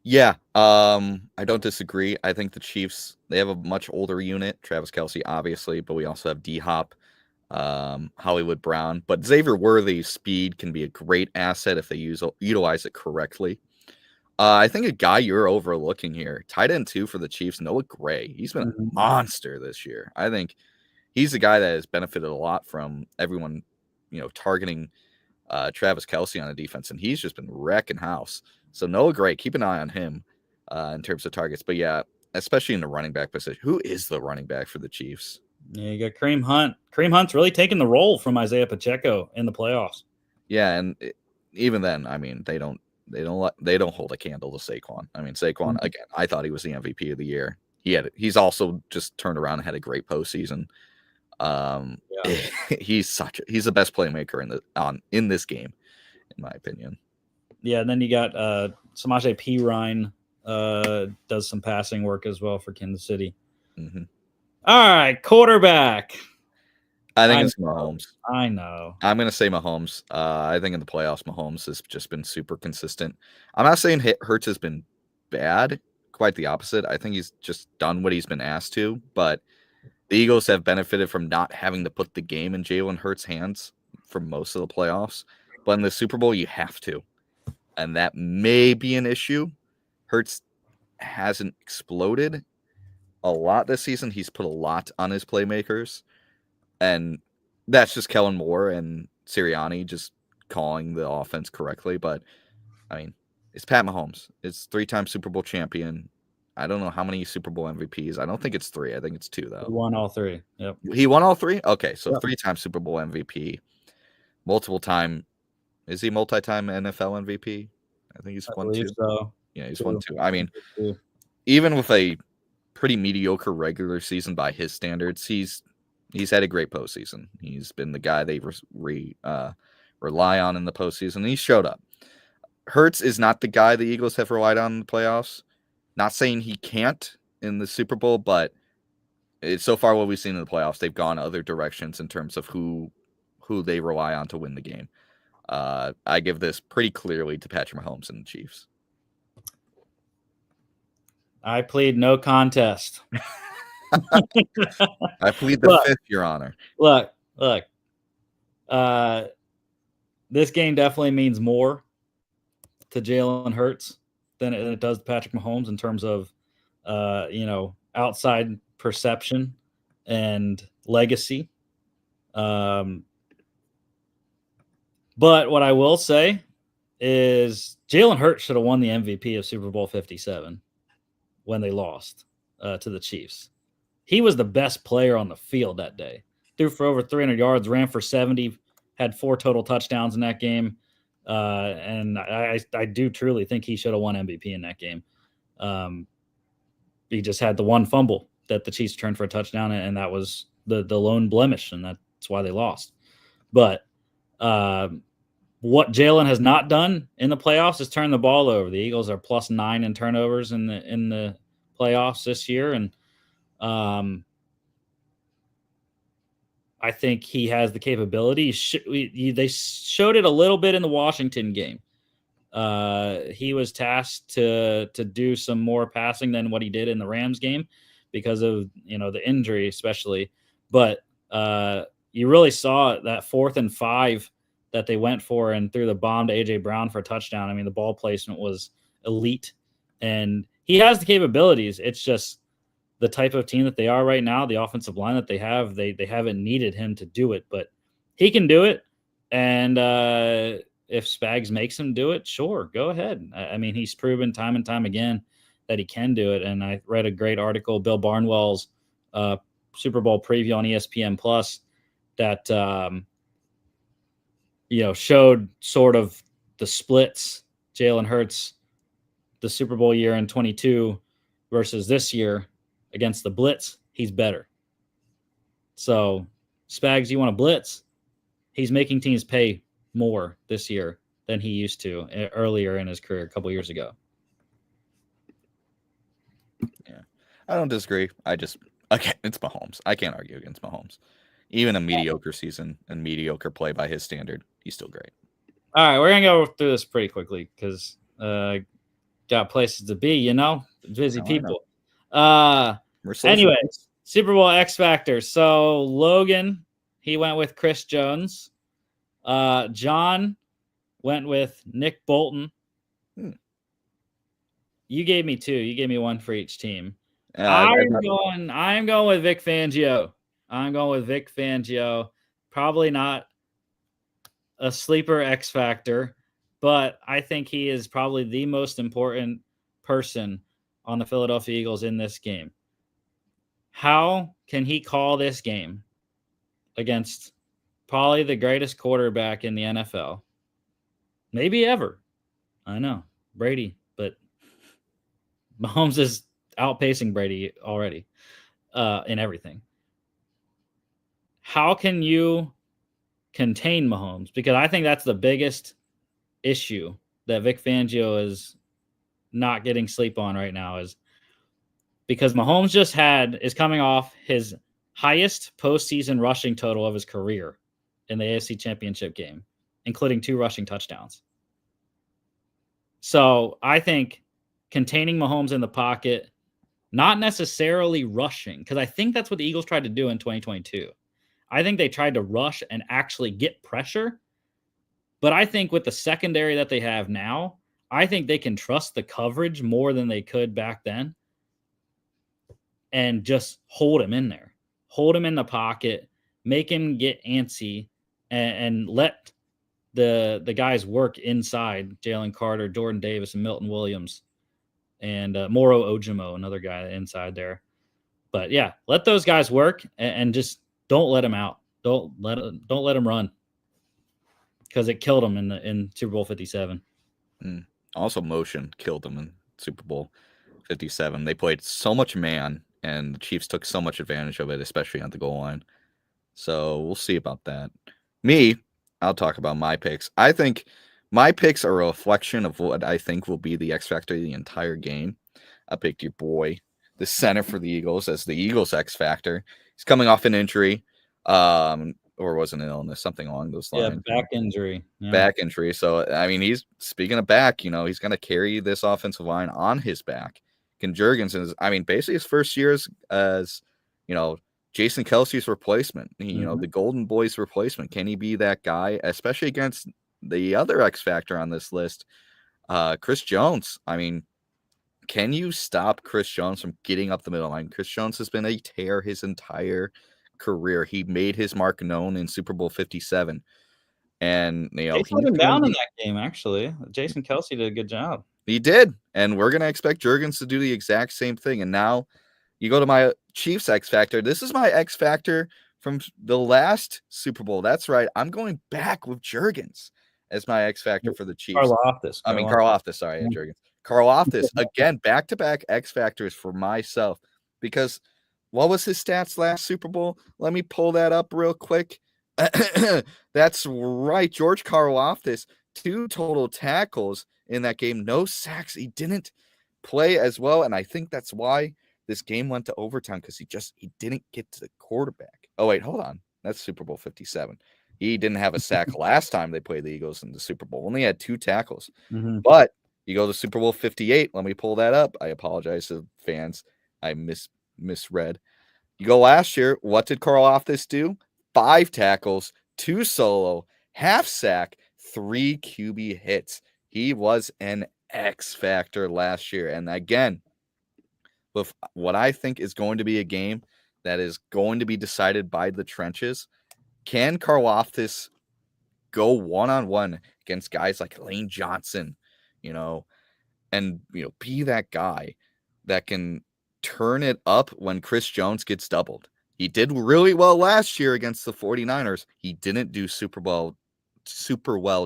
Yeah, I don't disagree. I think the Chiefs, they have a much older unit. Travis Kelce, obviously, but we also have D-Hop, Hollywood Brown. But Xavier Worthy's speed can be a great asset if they utilize it correctly. I think a guy you're overlooking here, tight end 2 for the Chiefs, Noah Gray. He's been a monster this year. I think he's the guy that has benefited a lot from everyone, targeting Travis Kelce on the defense, and he's just been wrecking house. So Noah Gray, keep an eye on him in terms of targets. But yeah, especially in the running back position. Who is the running back for the Chiefs? Yeah, you got Kareem Hunt. Kareem Hunt's really taken the role from Isaiah Pacheco in the playoffs. Yeah, and even then, I mean, they don't hold a candle to Saquon. I mean, Saquon, again, I thought he was the MVP of the year. He's also just turned around and had a great postseason. He's the best playmaker in this game, in my opinion. Yeah, and then you got Samaje Perine does some passing work as well for Kansas City. Mm-hmm. All right, quarterback. I think it's Mahomes. I know. I'm going to say Mahomes. I think in the playoffs, Mahomes has just been super consistent. I'm not saying Hurts has been bad, quite the opposite. I think he's just done what he's been asked to, but the Eagles have benefited from not having to put the game in Jalen Hurts' hands for most of the playoffs. But in the Super Bowl, you have to. And that may be an issue. Hurts hasn't exploded a lot this season. He's put a lot on his playmakers. And that's just Kellen Moore and Sirianni just calling the offense correctly. But, I mean, it's Pat Mahomes. It's 3-time Super Bowl champion. I don't know how many Super Bowl MVPs. I don't think it's 3. I think it's 2, though. He won all 3. Yep. He won all 3? Okay, so Yep. 3-time Super Bowl MVP. Multiple-time. Is he multi-time NFL MVP? I think he's won 2. So. Yeah, he's won 2. I mean, even with a pretty mediocre regular season by his standards, he's had a great postseason. He's been the guy they rely on in the postseason, and he showed up. Hurts is not the guy the Eagles have relied on in the playoffs. Not saying he can't in the Super Bowl, but it's so far what we've seen in the playoffs, they've gone other directions in terms of who they rely on to win the game. I give this pretty clearly to Patrick Mahomes and the Chiefs. I plead no contest. I plead the fifth, Your Honor. Look. This game definitely means more to Jalen Hurts than it does to Patrick Mahomes in terms of, outside perception and legacy. But what I will say is Jalen Hurts should have won the MVP of Super Bowl 57 when they lost to the Chiefs. He was the best player on the field that day. Threw for over 300 yards, ran for 70, had 4 total touchdowns in that game. And I do truly think he should have won MVP in that game. He just had the one fumble that the Chiefs returned for a touchdown, and that was the lone blemish, and that's why they lost. But what Jalen has not done in the playoffs is turn the ball over. The Eagles are +9 in turnovers in the playoffs this year, and I think he has the capability. They showed it a little bit in the Washington game. He was tasked to do some more passing than what he did in the Rams game because of the injury, especially. But you really saw that 4th and 5 that they went for and threw the bomb to AJ Brown for a touchdown. I mean, the ball placement was elite, and he has the capabilities. It's just the type of team that they are right now, the offensive line that they have, they haven't needed him to do it, but he can do it. And if Spags makes him do it, sure, go ahead. I mean, he's proven time and time again that he can do it. And I read a great article, Bill Barnwell's Super Bowl preview on ESPN Plus, that showed sort of the splits. Jalen Hurts, the Super Bowl year in 22 versus this year against the blitz, he's better. So, Spags, you want to blitz? He's making teams pay more this year than he used to earlier in his career a couple years ago. Yeah, I don't disagree. It's Mahomes. I can't argue against Mahomes. Even a mediocre season and mediocre play by his standard, he's still great. All right, we're going to go through this pretty quickly because got places to be, busy people. Anyways, Super Bowl X Factor. So Logan, he went with Chris Jones. John went with Nick Bolton. You gave me 2. You gave me 1 for each team. I'm going with Vic Fangio. Probably not a sleeper X Factor, but I think he is probably the most important person on the Philadelphia Eagles in this game. How can he call this game against probably the greatest quarterback in the NFL? Maybe ever. I know, Brady, but Mahomes is outpacing Brady already in everything. How can you contain Mahomes? Because I think that's the biggest issue that Vic Fangio is not getting sleep on right now, is because Mahomes is coming off his highest postseason rushing total of his career in the AFC Championship game, including 2 rushing touchdowns. So I think containing Mahomes in the pocket, not necessarily rushing, because I think that's what the Eagles tried to do in 2022. I think they tried to rush and actually get pressure. But I think with the secondary that they have now, I think they can trust the coverage more than they could back then and just hold him in there, hold him in the pocket, make him get antsy, and let the guys work inside. Jalen Carter, Jordan Davis, and Milton Williams, and Moro Ojimo, another guy inside there. But yeah, let those guys work and just don't let them out. Don't let them run, because it killed them in Super Bowl 57. Also, motion killed them in Super Bowl 57. They played so much man, and the Chiefs took so much advantage of it, especially on the goal line. So we'll see about that. I'll talk about my picks. I think my picks are a reflection of what I think will be the X factor of the entire game. I picked your boy, the center for the Eagles, as the Eagles X factor. He's coming off an injury, or was an illness, something along those lines. Yeah, back injury. Yeah. Back injury. So, I mean, he's speaking of back, he's going to carry this offensive line on his back. Jurgensen is, basically his first year as Jason Kelsey's replacement, the Golden Boy's replacement. Can he be that guy, especially against the other X factor on this list, Chris Jones? Can you stop Chris Jones from getting up the middle line? Chris Jones has been a tear his entire career. He made his mark known in Super Bowl 57. And, they put him down in that game, actually. Jason Kelsey did a good job. He did. And we're going to expect Jurgens to do the exact same thing. And now you go to my Chiefs X Factor. This is my X Factor from the last Super Bowl. That's right. I'm going back with Jurgens as my X Factor for the Chiefs. Karlaftis. Sorry, Jurgens. Karlaftis, again, back-to-back X Factors for myself. Because what was his stats last Super Bowl? Let me pull that up real quick. That's right. George Karlaftis, 2 total tackles in that game. No sacks. He didn't play as well. And I think that's why this game went to overtime, because he didn't get to the quarterback. Oh, wait, hold on. That's Super Bowl 57. He didn't have a sack last time they played the Eagles in the Super Bowl. Only had 2 tackles. Mm-hmm. But you go to Super Bowl 58. Let me pull that up. I apologize to fans. I misread. You go last year. What did Karlaftis do? 5 tackles, 2 solo, half sack, 3 QB hits. He was an X factor last year. And again, with what I think is going to be a game that is going to be decided by the trenches, can Karlaftis go one-on-one against guys like Lane Johnson, and be that guy that can turn it up when Chris Jones gets doubled? He did really well last year against the 49ers. He didn't do super well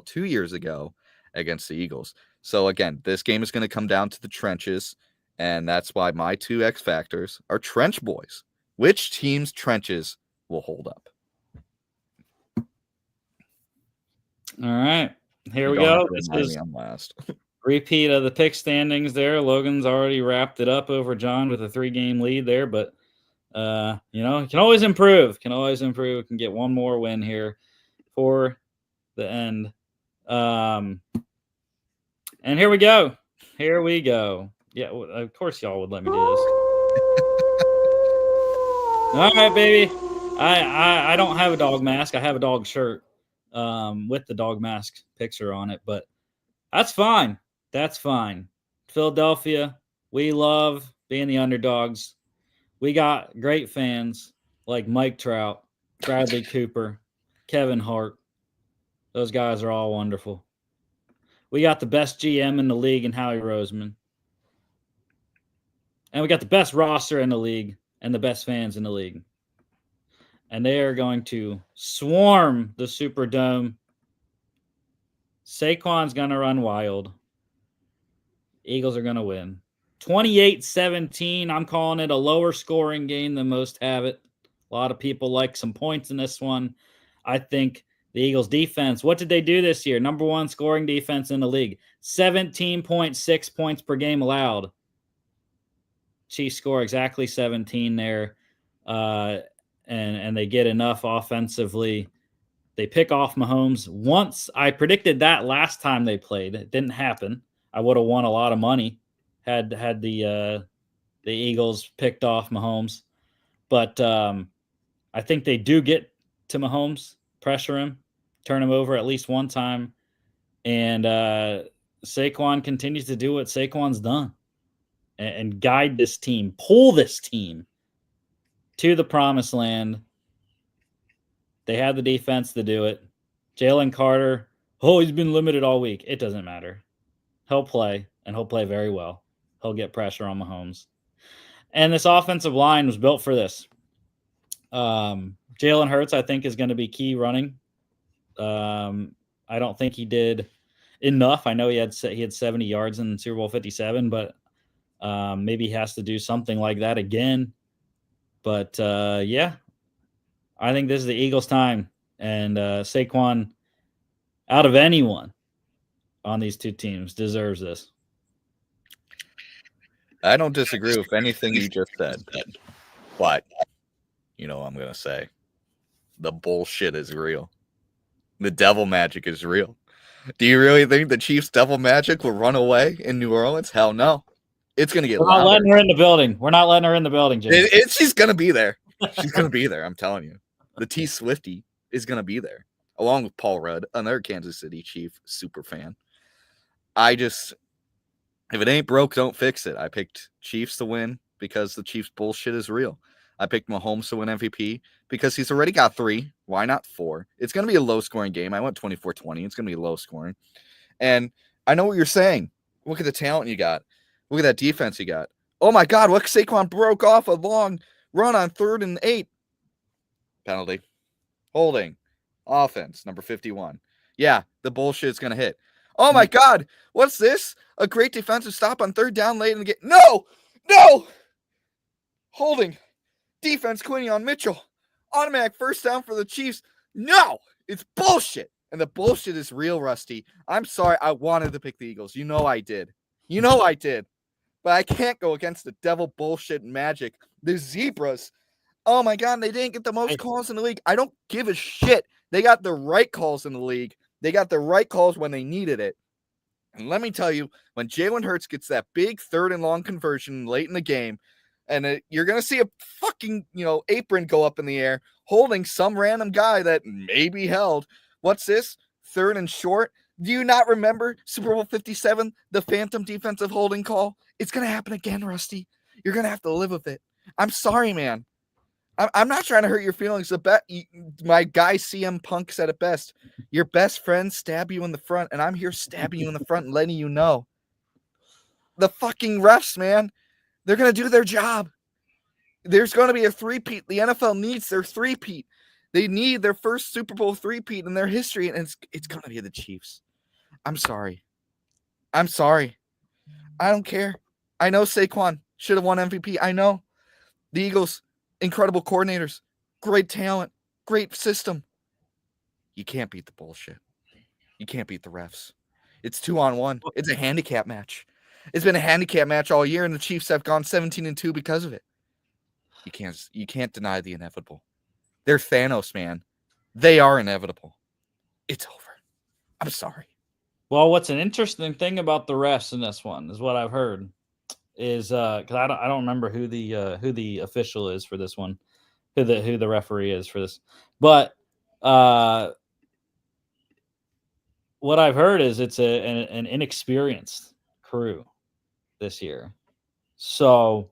2 years ago against the Eagles. So again, this game is going to come down to the trenches, and that's why my 2 X factors are trench boys. Which team's trenches will hold up? All right, here we go. This is last. Repeat of the pick standings there. Logan's already wrapped it up over John with a 3-game lead there, but can always improve. Can get one more win here for the end. And here we go. Yeah, of course y'all would let me do this. All right, baby. I don't have a dog mask. I have a dog shirt with the dog mask picture on it, but that's fine. Philadelphia, we love being the underdogs. We got great fans like Mike Trout, Bradley Cooper, Kevin Hart. Those guys are all wonderful. We got the best GM in the league in Howie Roseman. And we got the best roster in the league and the best fans in the league. And they are going to swarm the Superdome. Saquon's going to run wild. Eagles are going to win. 28-17. I'm calling it a lower scoring game than most have it. A lot of people like some points in this one. I think the Eagles defense, what did they do this year? Number 1 scoring defense in the league. 17.6 points per game allowed. Chiefs score exactly 17 there. And they get enough offensively. They pick off Mahomes. Once I predicted that last time they played. It didn't happen. I would have won a lot of money had the Eagles picked off Mahomes, but I think they do get to Mahomes, pressure him, turn him over at least one time, and Saquon continues to do what Saquon's done and guide this team, pull this team to the promised land. They have the defense to do it. Jalen Carter, he's been limited all week. It doesn't matter. He'll play, and he'll play very well. He'll get pressure on Mahomes. And this offensive line was built for this. Jalen Hurts, I think, is going to be key running. I don't think he did enough. I know he had 70 yards in Super Bowl 57, but maybe he has to do something like that again. But yeah, I think this is the Eagles' time, and Saquon, out of anyone on these two teams, deserves this. I don't disagree with anything you just said, but you know what I'm going to say. The bullshit is real. The devil magic is real. Do you really think the Chiefs' devil magic will run away in New Orleans? Hell no. It's going to get We're not letting her in the building. We're not letting her in the building, James. She's going to be there. She's going to be there, I'm telling you. The T Swiftie is going to be there, along with Paul Rudd, another Kansas City Chief super fan. If it ain't broke, don't fix it. I picked Chiefs to win because the Chiefs' bullshit is real. I picked Mahomes to win MVP because he's already got 3. Why not 4? It's going to be a low-scoring game. I went 24-20. It's going to be low-scoring. And I know what you're saying. Look at the talent you got. Look at that defense you got. Oh, my God. Look, Saquon broke off a long run on 3rd and 8. Penalty. Holding. Offense, number 51. Yeah, the bullshit's going to hit. Oh, my God. What's this? A great defensive stop on 3rd down late in the game. No! Holding. Defense, Quinion Mitchell. Automatic first down for the Chiefs. No! It's bullshit. And the bullshit is real, Rusty. I'm sorry. I wanted to pick the Eagles. You know I did. But I can't go against the devil bullshit magic. The Zebras. Oh, my God. They didn't get the most calls in the league. I don't give a shit. They got the right calls in the league. They got the right calls when they needed it. And let me tell you, when Jalen Hurts gets that big 3rd and long conversion late in the game, and you're going to see a fucking, apron go up in the air holding some random guy that maybe held. What's this? 3rd and short? Do you not remember Super Bowl 57, the phantom defensive holding call? It's going to happen again, Rusty. You're going to have to live with it. I'm sorry, man. I'm not trying to hurt your feelings. My guy CM Punk said it best. Your best friends stab you in the front, and I'm here stabbing you in the front and letting you know. The fucking refs, man. They're going to do their job. There's going to be a 3-peat. The NFL needs their 3-peat. They need their first Super Bowl 3-peat in their history, and it's going to be the Chiefs. I'm sorry. I don't care. I know Saquon should have won MVP. I know. The Eagles, incredible coordinators, great talent, great system. You can't beat the bullshit. You can't beat the refs. It's 2-on-1. It's a handicap match. It's been a handicap match all year, and the Chiefs have gone 17-2 because of it. You can't deny the inevitable. They're Thanos, man. They are inevitable. It's over. I'm sorry. Well, what's an interesting thing about the refs in this one is what I've heard is because I don't remember who the official is for this one, who the referee is for this, but what I've heard is it's an inexperienced crew this year. So,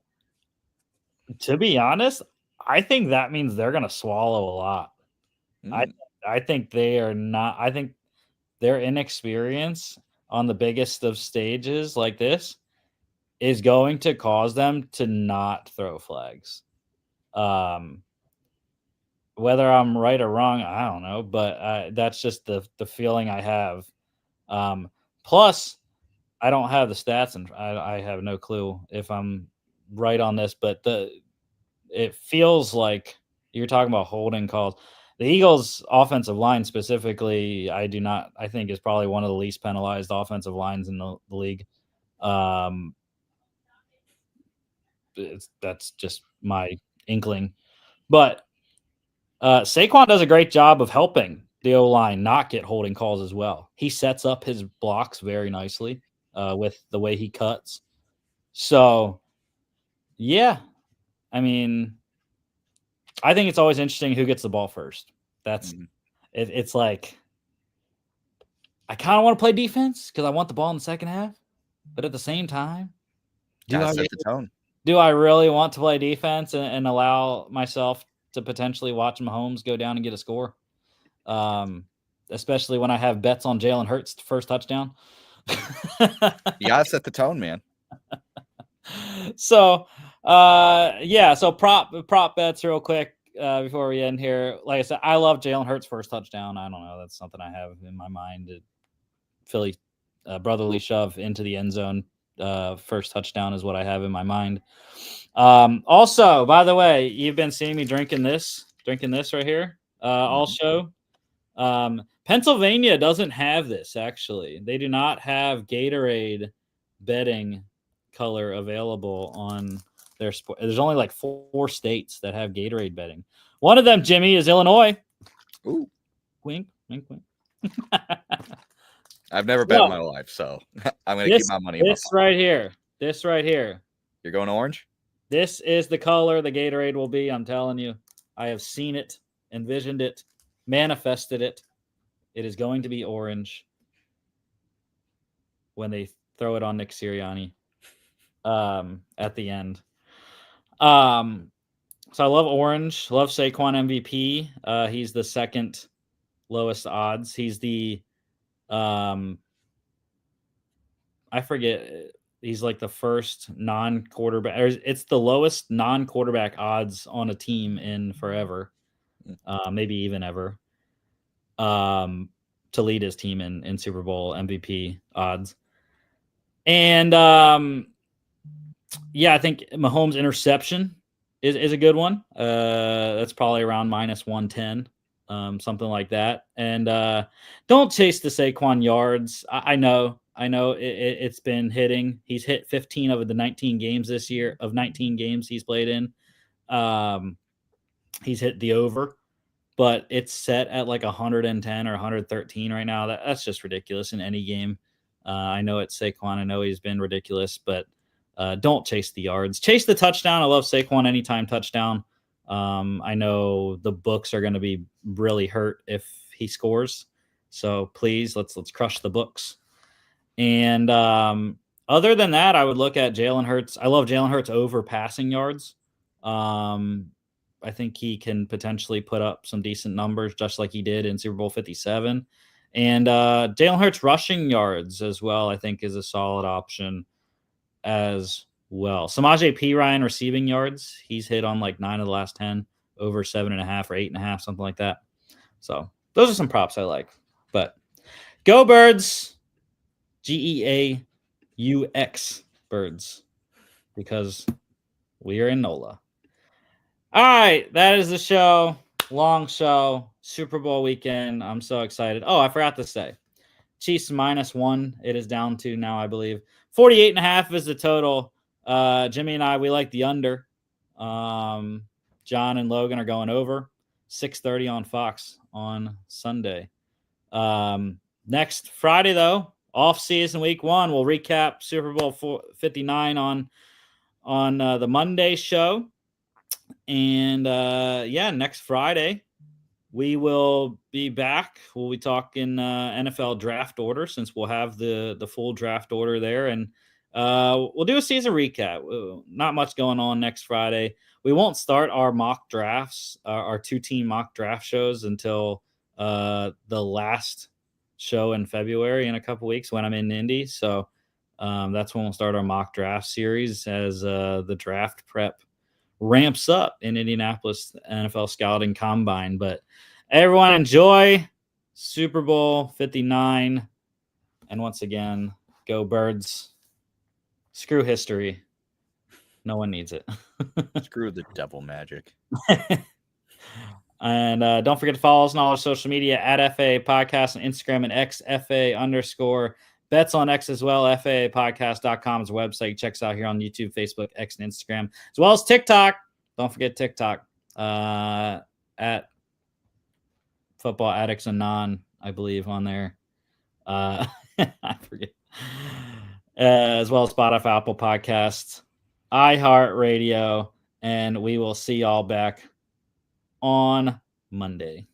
to be honest, I think that means they're going to swallow a lot. I think they are not. I think their inexperience on the biggest of stages like this is going to cause them to not throw flags. Whether I'm right or wrong, I don't know, but that's just the feeling I have. Plus, I don't have the stats, and I have no clue if I'm right on this, but it feels like you're talking about holding calls. The Eagles' offensive line specifically, I think is probably one of the least penalized offensive lines in the league. That's just my inkling. But Saquon does a great job of helping the O-line not get holding calls as well. He sets up his blocks very nicely with the way he cuts. So, yeah, I mean, I think it's always interesting who gets the ball first. That's it's like I kind of want to play defense because I want the ball in the second half, but at the same time, Gotta set the tone. do I really want to play defense and allow myself to potentially watch Mahomes go down and get a score? Especially when I have bets on Jalen Hurts first touchdown. You gotta set the tone, man. So, so prop bets real quick before we end here. Like I said, I love Jalen Hurts first touchdown. I don't know, that's something I have in my mind. Philly brotherly shove into the end zone. First touchdown is what I have in my mind. Also, by the way, you've been seeing me drinking this right here all show. Pennsylvania doesn't have this, actually. They do not have Gatorade betting color available on their sport. There's only like 4 states that have Gatorade betting. One of them, Jimmy, is Illinois. Ooh. Wink, wink, wink. I've never bet in my life, so I'm going to keep my money in my pocket. This right here. You're going orange? This is the color the Gatorade will be. I'm telling you. I have seen it, envisioned it, manifested it. It is going to be orange when they throw it on Nick Sirianni at the end. So I love orange. Love Saquon MVP. He's the second lowest odds. He's the I forget. He's like the first non-quarterback. It's the lowest non-quarterback odds on a team in forever, maybe even ever. To lead his team in Super Bowl MVP odds. And I think Mahomes' interception is a good one. That's probably around minus 110, something like that. And don't chase the Saquon yards. I know it's been hitting. He's hit 15 of the 19 games this year. Of 19 games he's played in, he's hit the over. But it's set at like 110 or 113 right now. That's just ridiculous in any game. I know it's Saquon. I know he's been ridiculous, but don't chase the yards. Chase the touchdown. I love Saquon anytime touchdown. I know the books are going to be really hurt if he scores. So please, let's crush the books. And other than that, I would look at Jalen Hurts. I love Jalen Hurts over passing yards. I think he can potentially put up some decent numbers, just like he did in Super Bowl 57. And Jalen Hurts rushing yards as well, I think, is a solid option as well. Samaje Perine receiving yards, he's hit on like 9 of the last 10, over 7.5 or 8.5, something like that. So those are some props I like. But go Birds, GEAUX Birds, because we are in NOLA. All right, that is the show. Long show. Super Bowl weekend. I'm so excited. Oh, I forgot to say. Chiefs -1. It is down to now, I believe. 48.5 is the total. Jimmy and I, we like the under. John and Logan are going over. 6:30 on Fox on Sunday. Next Friday, though, off-season week 1. We'll recap Super Bowl 59 on the Monday show. And next Friday we will be back. We'll be talking NFL draft order, since we'll have the full draft order there, and we'll do a season recap. Not much going on next Friday. We won't start our mock drafts, our 2-team mock draft shows, until the last show in February in a couple weeks when I'm in Indy. So that's when we'll start our mock draft series as the draft prep ramps up in Indianapolis NFL Scouting Combine. But everyone, enjoy Super Bowl 59. And once again, go Birds. Screw history. No one needs it. Screw the devil magic. And don't forget to follow us on all our social media at FA Podcast on Instagram and XFA_ bets on X as well. FAPodcast.com is a website. Check us out here on YouTube, Facebook, X, and Instagram, as well as TikTok. Don't forget TikTok at Football Addicts and Non, I believe, on there. I forget. as well as Spotify, Apple Podcasts, iHeartRadio, and we will see y'all back on Monday.